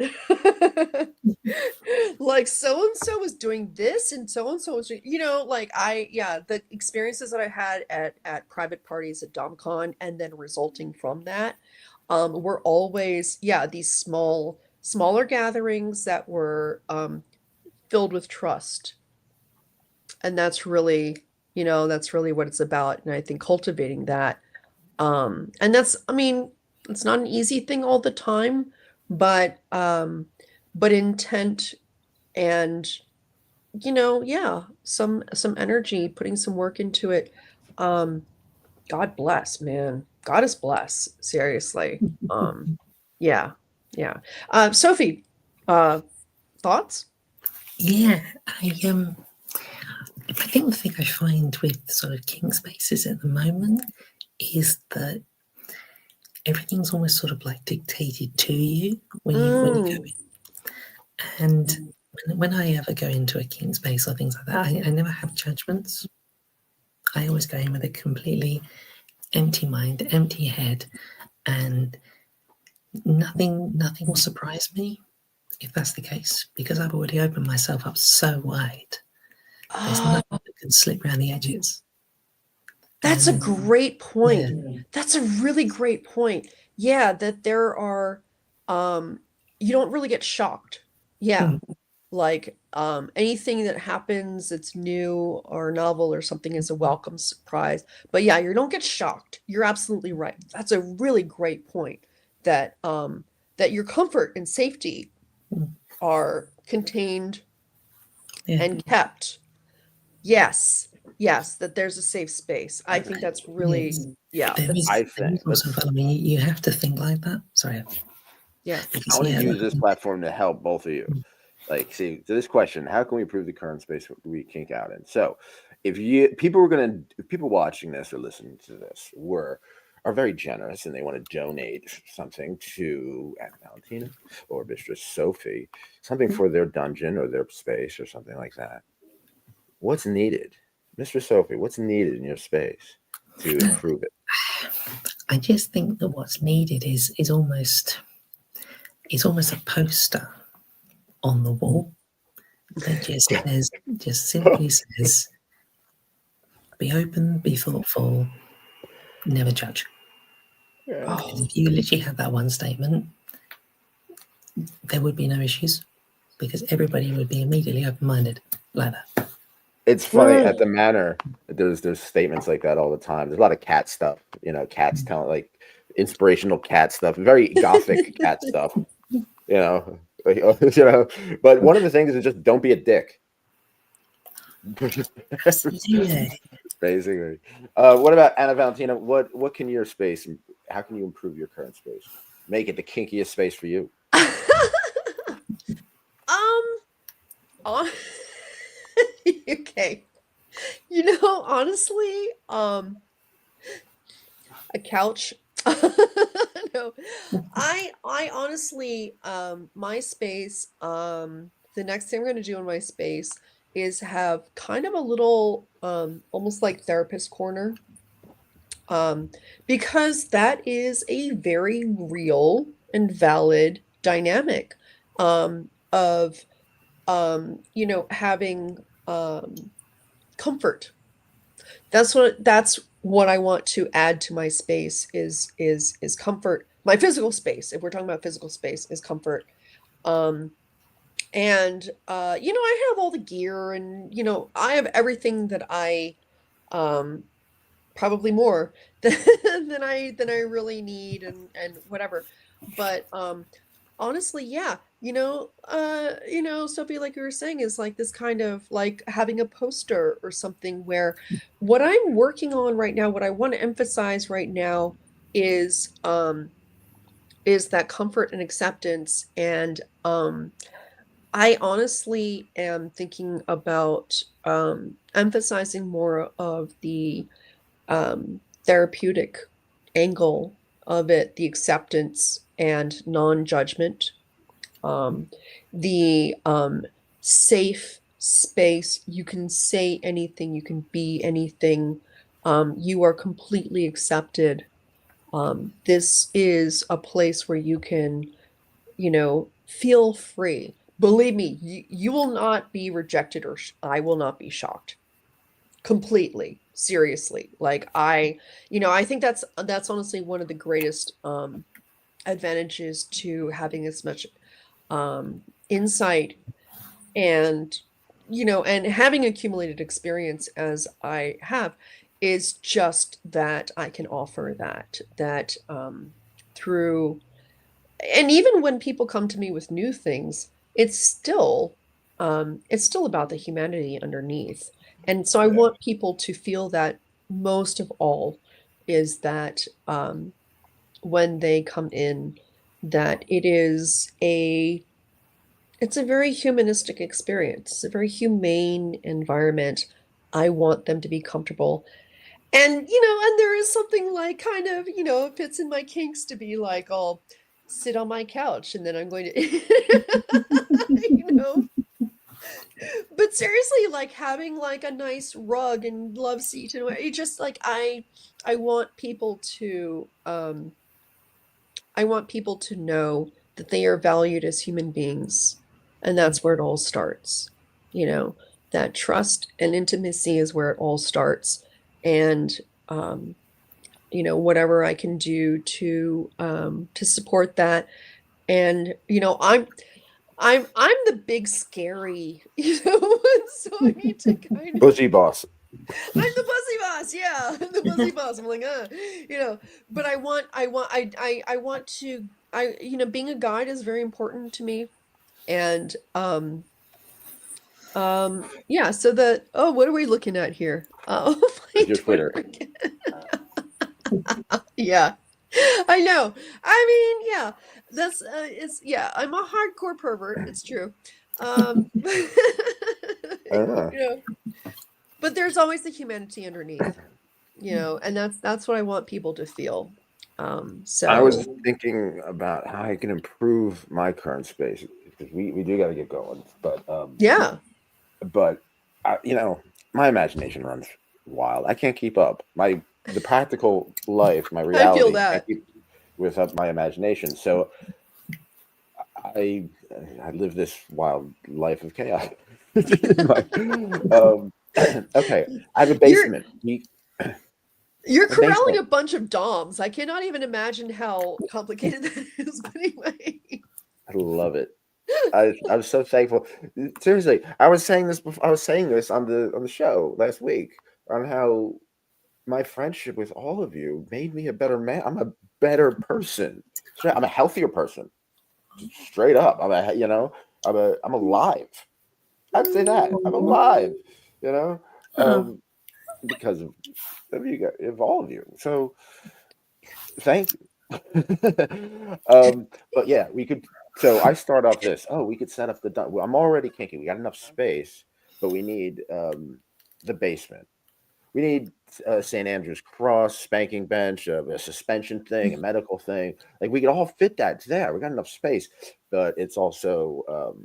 Like so and so was doing this, and so was doing, like the experiences that I had at private parties at DomCon, and then resulting from that were always these smaller gatherings that were filled with trust. And that's really what it's about. And I think cultivating that, and that's, I mean, it's not an easy thing all the time, but intent and some energy, putting some work into it. God bless, man. Goddess bless, seriously. Yeah. Sophie, thoughts? Yeah, I think the thing I find with sort of kink spaces at the moment is that everything's almost sort of like dictated to you when you go in. And when I ever go into a kink space or things like that, I never have judgments. I always go in with a completely empty mind, empty head, and nothing will surprise me if that's the case, because I've already opened myself up so wide. There's nothing that can slip around the edges. That's a great point. Yeah. That's a really great point. Yeah, that there are you don't really get shocked. Yeah. Like anything that happens that's new or novel or something is a welcome surprise. But yeah, you don't get shocked. You're absolutely right. That's a really great point, that that your comfort and safety are contained and kept. Yes, that there's a safe space. I think that's really, I think you have to think like that. Sorry. Yeah. I want to use this platform to help both of you. Like, see, to this question, how can we improve the current space we kink out in? So, if people watching this or listening to this are very generous and they want to donate something to Valentina or Mistress Sophie, something for their dungeon or their space or something like that, what's needed? Mistress Sophie, what's needed in your space to improve it? I just think that what's needed is almost a poster on the wall that just simply says, be open, be thoughtful, never judge. Yeah. If you literally have that one statement, there would be no issues because everybody would be immediately open-minded like that. It's funny at the manor. There's statements like that all the time. There's a lot of cat stuff. You know, cats telling like inspirational cat stuff, very gothic cat stuff. You know, like, you know. But one of the things is just don't be a dick. Yeah. Basically. What about Anna Valentina? What can your space? How can you improve your current space? Make it the kinkiest space for you. Okay. You know, honestly, a couch. No, I honestly, my space, the next thing I'm going to do in my space is have kind of a little, almost like therapist corner, because that is a very real and valid dynamic, of, you know, having, comfort. That's what I want to add to my space is comfort. My physical space, if we're talking about physical space, is comfort. And you know, I have all the gear, and you know, I have everything that I, probably more than than I really need, and whatever. But honestly, yeah, you know, Sophie, like you were saying, is like this kind of like having a poster or something where what I'm working on right now, what I want to emphasize right now is that comfort and acceptance. And I honestly am thinking about emphasizing more of the therapeutic angle of it, the acceptance and non-judgment, the safe space. You can say anything, you can be anything, you are completely accepted. This is a place where you can, you know, feel free. Believe me, you will not be rejected, or I will not be shocked. Completely, seriously. Like you know, I think that's honestly one of the greatest advantages to having as much insight, and you know, and having accumulated experience as I have, is just that I can offer that through. And even when people come to me with new things, it's still about the humanity underneath. And so I want people to feel that most of all is that, when they come in, that it's a very humanistic experience. It's a very humane environment. I want them to be comfortable. And, you know, and there is something like kind of, you know, it fits in my kinks to be like, I'll sit on my couch and then I'm going to, you know, but seriously, like having like a nice rug and love seat, and it just like, I want people to, I want people to know that they are valued as human beings. And that's where it all starts. You know, that trust and intimacy is where it all starts. And, you know, whatever I can do to support that. And, you know, I'm the big scary, you know, so I need to kind of. Bussy Boss. I'm the Bussy Boss, yeah. I'm the Bussy Boss. I'm like, you know, but I want to, you know, being a guide is very important to me. And yeah, so what are we looking at here? Oh, my Your Twitter. Yeah. I know. I mean, yeah. That's yeah, I'm a hardcore pervert, it's true. You know, but there's always the humanity underneath, you know, and that's what I want people to feel. So I was thinking about how I can improve my current space, because we do got to get going. But yeah. But you know, my imagination runs wild. I can't keep up. The practical life, my reality, I feel that. can't keep with up my imagination. So I live this wild life of chaos. Okay, I have a basement. You're A corralling basement. a bunch of DOMs. I cannot even imagine how complicated that is, but anyway. I love it. I'm so thankful. Seriously, I was saying this before. I was saying this on the show last week on how my friendship with all of you made me a better man. I'm a better person. I'm a healthier person. Straight up. I'm alive. I'd say that. I'm alive. You know, Oh, because of you guys, of all of you. So thank you. But yeah, we could. So I start off this. Oh, we could set up the. Well, I'm already kinky. We got enough space, but we need the basement. We need St. Andrew's cross, spanking bench, a suspension thing, a medical thing. Like we could all fit that. It's there. We got enough space, but it's also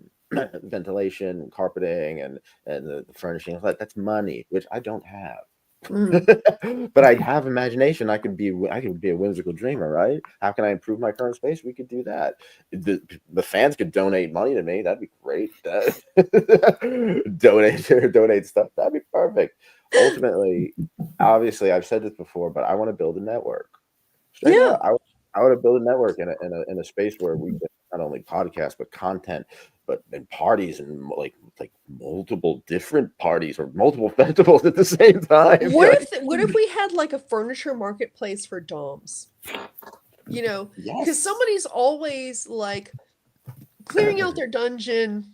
ventilation, carpeting, and the furnishing. That's money, which I don't have. But I have imagination. I could be a whimsical dreamer, right? How can I improve my current space? We could do that. The fans could donate money to me. That'd be great. Donate stuff. That'd be perfect. Ultimately, obviously, I've said this before, but I want to build a network. Straight Yeah. up, I want to build a network in a space where we can not only podcast but content, but in parties and like multiple different parties or multiple festivals at the same time. What if we had like a furniture marketplace for doms? Because Yes. somebody's always like clearing out their dungeon,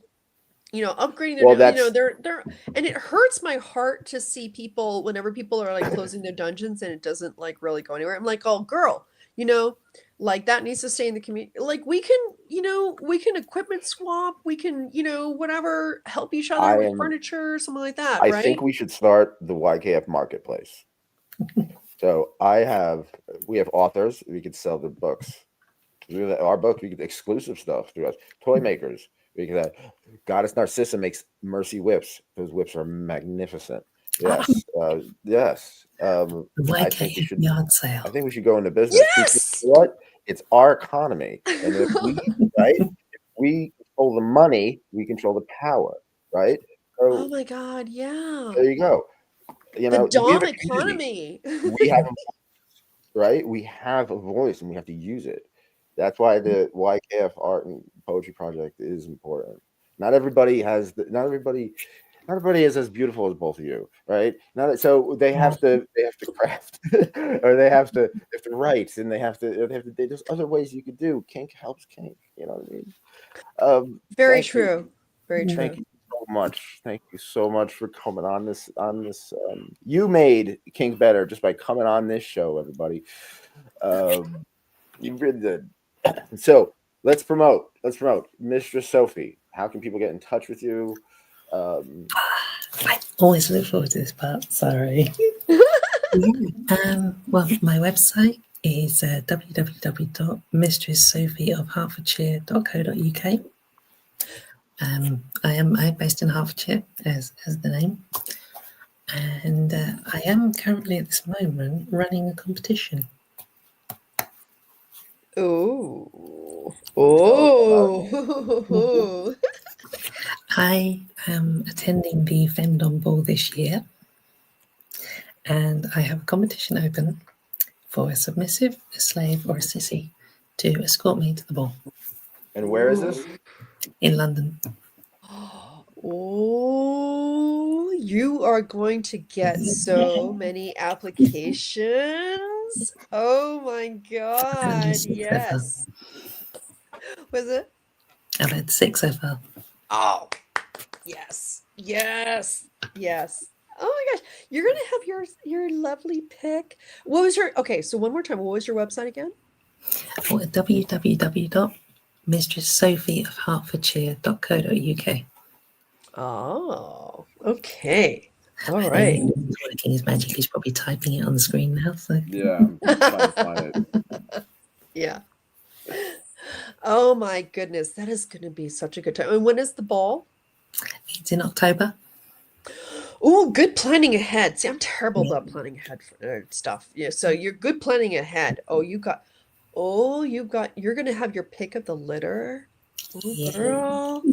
upgrading their, Well, they're, and it hurts my heart to see people whenever people are like closing their dungeons and it doesn't like really go anywhere. I'm like, oh, girl, like that needs to stay in the community. Like we can equipment swap. We can, whatever, help each other with furniture, something like that. I right? think we should start the YKF marketplace. So we have authors. We could sell their books. Our books, we could exclusive stuff through us. Toy makers. We could have Goddess Narcissa makes Mercy whips. Those whips are magnificent. Yes. Yes. the I think we YKF should. yard sale. I think we should go into business. Because Yes. you know what? It's our economy, and if we control the money, we control the power, right? Oh So my God, yeah. there you go. The We have dom a community. economy. We have right? We have a voice and we have to use it. That's why the YKF Art and Poetry Project is important. Not everybody not everybody is as beautiful as both of you, right? So they have to craft or they have to write and there's other ways you could do. Kink helps kink, you know what I mean? Very Thank you. true. Very true. Thank you so much. Thank you so much for coming on this. You made Kink better just by coming on this show, everybody. You really did. So let's promote. Mistress Sophie. How can people get in touch with you? I always look forward to this part. Sorry. Well, my website is www.mistresssophieofhertfordshire.co.uk. I'm based in Hertfordshire, as the name, and I am currently at this moment running a competition. Oh. Oh. I am attending the Femdom ball this year, and I have a competition open for a submissive, a slave, or a sissy to escort me to the ball. And where is this? In London. Oh, you are going to get so many applications. Oh my God. Yes. Was it? I've had 6 so far. Oh, yes. Yes. Yes. Oh my gosh. You're going to have your lovely pick. Okay, so one more time. What was your website again? www.mistresssophieofhertfordshire.co.uk. Oh, okay. All right. Working his magic. He's probably typing it on the screen now. So Yeah, I'm trying to find it. Yeah. Oh my goodness, that is going to be such a good time. And when is the ball? it's in October. Oh, good planning ahead. See, I'm terrible about planning ahead for stuff. Yeah, so you're good planning ahead. You're going to have your pick of the litter. Oh, Yeah. girl.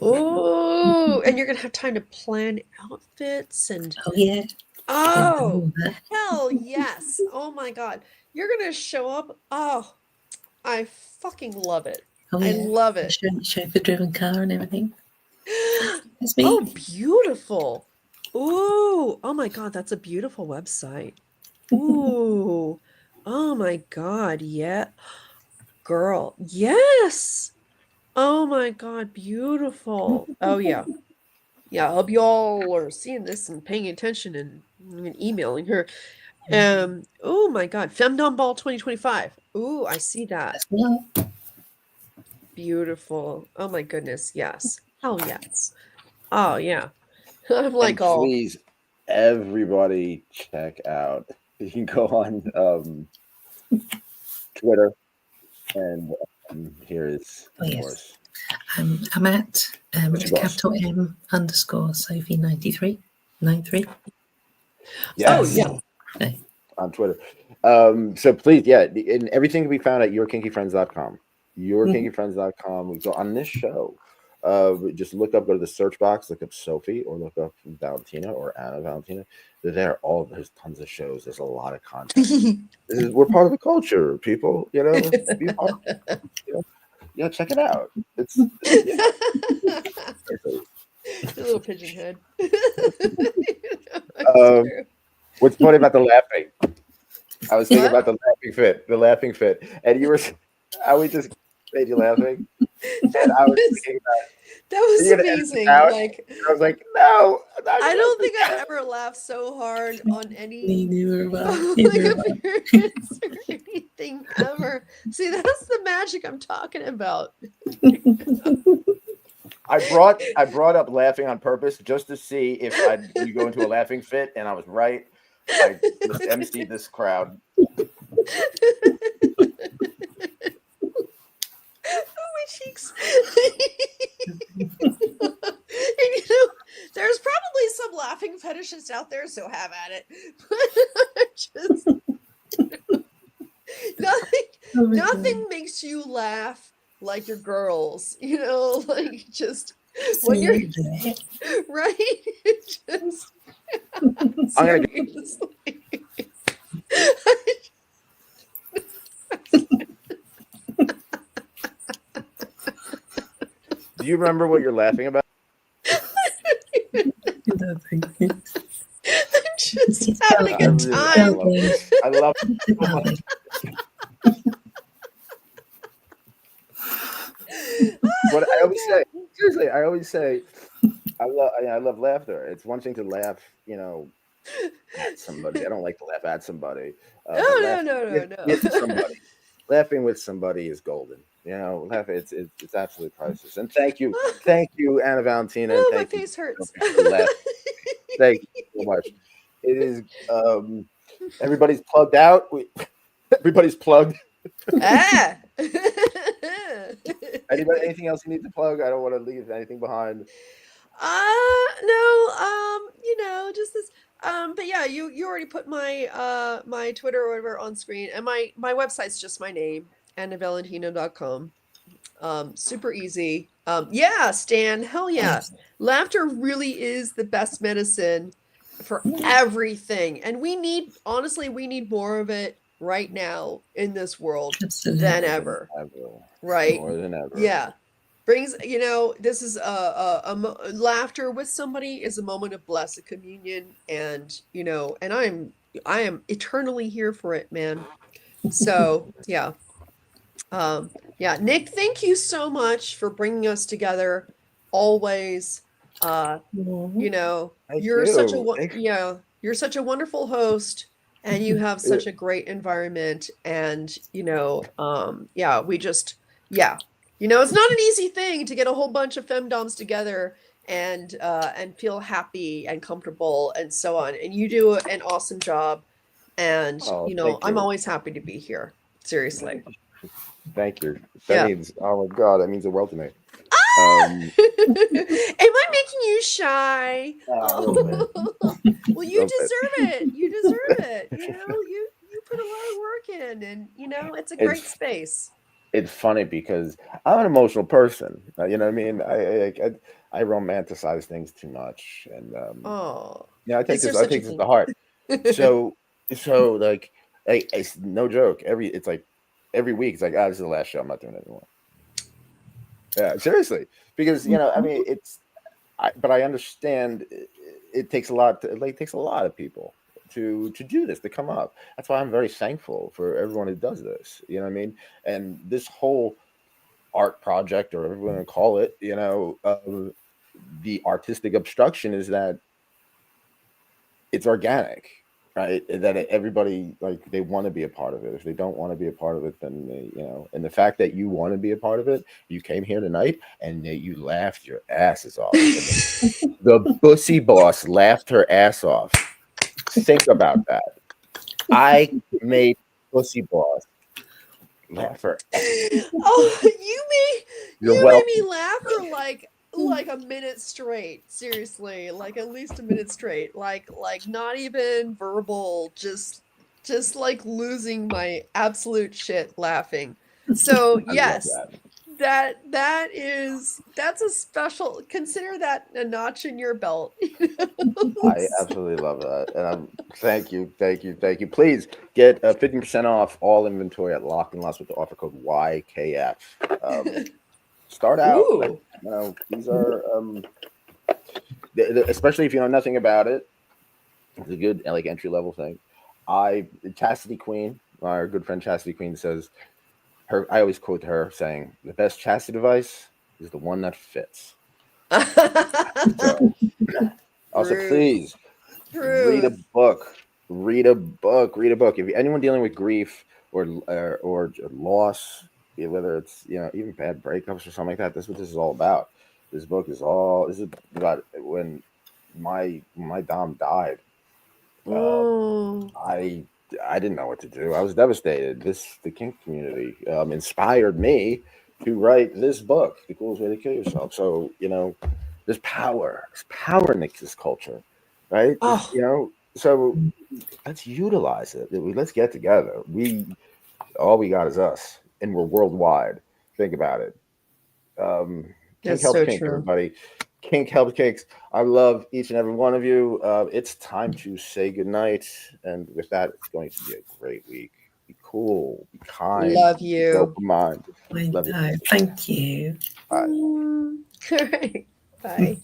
Oh, and you're going to have time to plan outfits and Oh yeah. oh, hell yes. Oh my God. You're going to show up. Oh, I fucking love it. Oh, I yeah. love it. Chauffeur-driven car and everything. That's me. Oh, beautiful. Ooh, oh my God, that's a beautiful website. Ooh, oh my God, yeah. Girl, yes. Oh my God, beautiful. Oh yeah. Yeah, I hope you all are seeing this and paying attention and emailing her. Oh my God, Femdom Ball 2025. Ooh, I see that. As well. Beautiful. Oh my goodness, yes. Hell yes. Oh yeah. I'm And like, oh, please, everybody, check out. You can go on Twitter, and here is, Oh, of yes. course, I'm at Bussy Boss. capital M _ Sophie 93. 93. oh Yes, yeah. Okay. on Twitter. So please, yeah, and everything can be found at yourkinkyfriends.com. Yourkinkyfriends.com. We go on this show. Just look up, go to the search box, look up Sophie, or look up Valentina or Anna Valentina. They're there. There's tons of shows. There's a lot of content. We're part of the culture, people. You know, be part. Yeah, check it out. It's A little pigeon head. Um, what's funny about the laughing? I was thinking What? about the laughing fit, and you were. I we just made you laughing, and I was thinking about. That was Are you gonna edit this amazing. out? Like, I was like, no, I'm not I gonna don't edit think I've ever laughed so hard on any Neither have I. public Neither have I. appearance or anything ever. See, that's the magic I'm talking about. I brought up laughing on purpose just to see if you go into a laughing fit, and I was right. I just emceed this crowd. Oh, my cheeks. And there's probably some laughing fetishists out there, so have at it. But nothing makes you laugh like your girls, like just when you're right. Just I'm gonna seriously. Do you remember what you're laughing about? I'm just having a good I time. love it. I love it so much. What I always say, seriously, I love laughter. It's one thing to laugh, at somebody. I don't like to laugh at somebody. But No. with somebody, laughing with somebody is golden. Laughing, it's absolutely priceless. And thank you, Anna Valentina, and Oh, my thank you, face hurts. Sophie, for laughing. Thank you so much. It is everybody's plugged out. Everybody's plugged. Ah. Anything else you need to plug? I don't want to leave anything behind. No, just this. But yeah, you already put my my Twitter or whatever on screen, and my website's just my name, annavalentino.com. Super easy. Yeah, Stan, hell yeah. Laughter really is the best medicine for everything. And honestly, we need more of it right now in this world than ever. Right? More than ever. Yeah. Brings, this is laughter with somebody is a moment of blessed communion, and and I am eternally here for it, man. So yeah. Yeah, Nick, thank you so much for bringing us together always. You're such a wonderful host, and you have such a great environment, and yeah, it's not an easy thing to get a whole bunch of femdoms together and feel happy and comfortable and so on, and you do an awesome job, and I'm always happy to be here, seriously. Thank you. That means, oh my God, that means the world to me. Am I making you shy? Well, you deserve it. You deserve it. You put a lot of work in, and it's a great space. It's funny because I'm an emotional person. You know what I mean? I romanticize things too much, and I take this to heart. So like, it's no joke. Every week it's like, this is the last show. I'm not doing it anymore. Yeah, seriously, because I mean, but I understand it takes a lot. It takes a lot of people to do this, to come up. That's why I'm very thankful for everyone who does this. You know what I mean? And this whole art project, or whatever you want to call it, the artistic obstruction is that it's organic, right? That everybody, like, they want to be a part of it. If they don't want to be a part of it, then and the fact that you want to be a part of it, you came here tonight and you laughed your asses off. The Bussy Boss laughed her ass off. Think about that. I made Bussy Boss laugh her. Oh, You're you made me welcome. laugh for like a minute straight. Seriously, like at least a minute straight. Like not even verbal, just like losing my absolute shit laughing. So I love yes, that. that's a special, consider that a notch in your belt. I absolutely love that, and thank you, thank you, thank you. Please get 50% off all inventory at Locked and Lost with the offer code YKF. Start out, Ooh. these are especially if you know nothing about it. It's a good like entry level thing. Chastity Queen, our good friend Chastity Queen says her. I always quote her saying, "The best chastity device is the one that fits." So also, Truth. please read a Truth. book. Read a book. Read a book. If anyone dealing with grief or loss, whether it's even bad breakups or something like that, that's what this is all about. This book is all. This is about when my dom died. Mm. I didn't know what to do. I was devastated. The kink community inspired me to write this book, The Coolest Way to Kill Yourself. So there's power. There's power in this culture, right? Oh, So let's utilize it. Let's get together. All we got is us, and we're worldwide. Think about it. Kink that's helps so kink, true. everybody. Kink helps kinks. I love each and every one of you. It's time to say goodnight. And with that, it's going to be a great week. Be cool. Be kind. Love Be you. open mind. I Love you. know. Thank you. Bye. All right. Bye.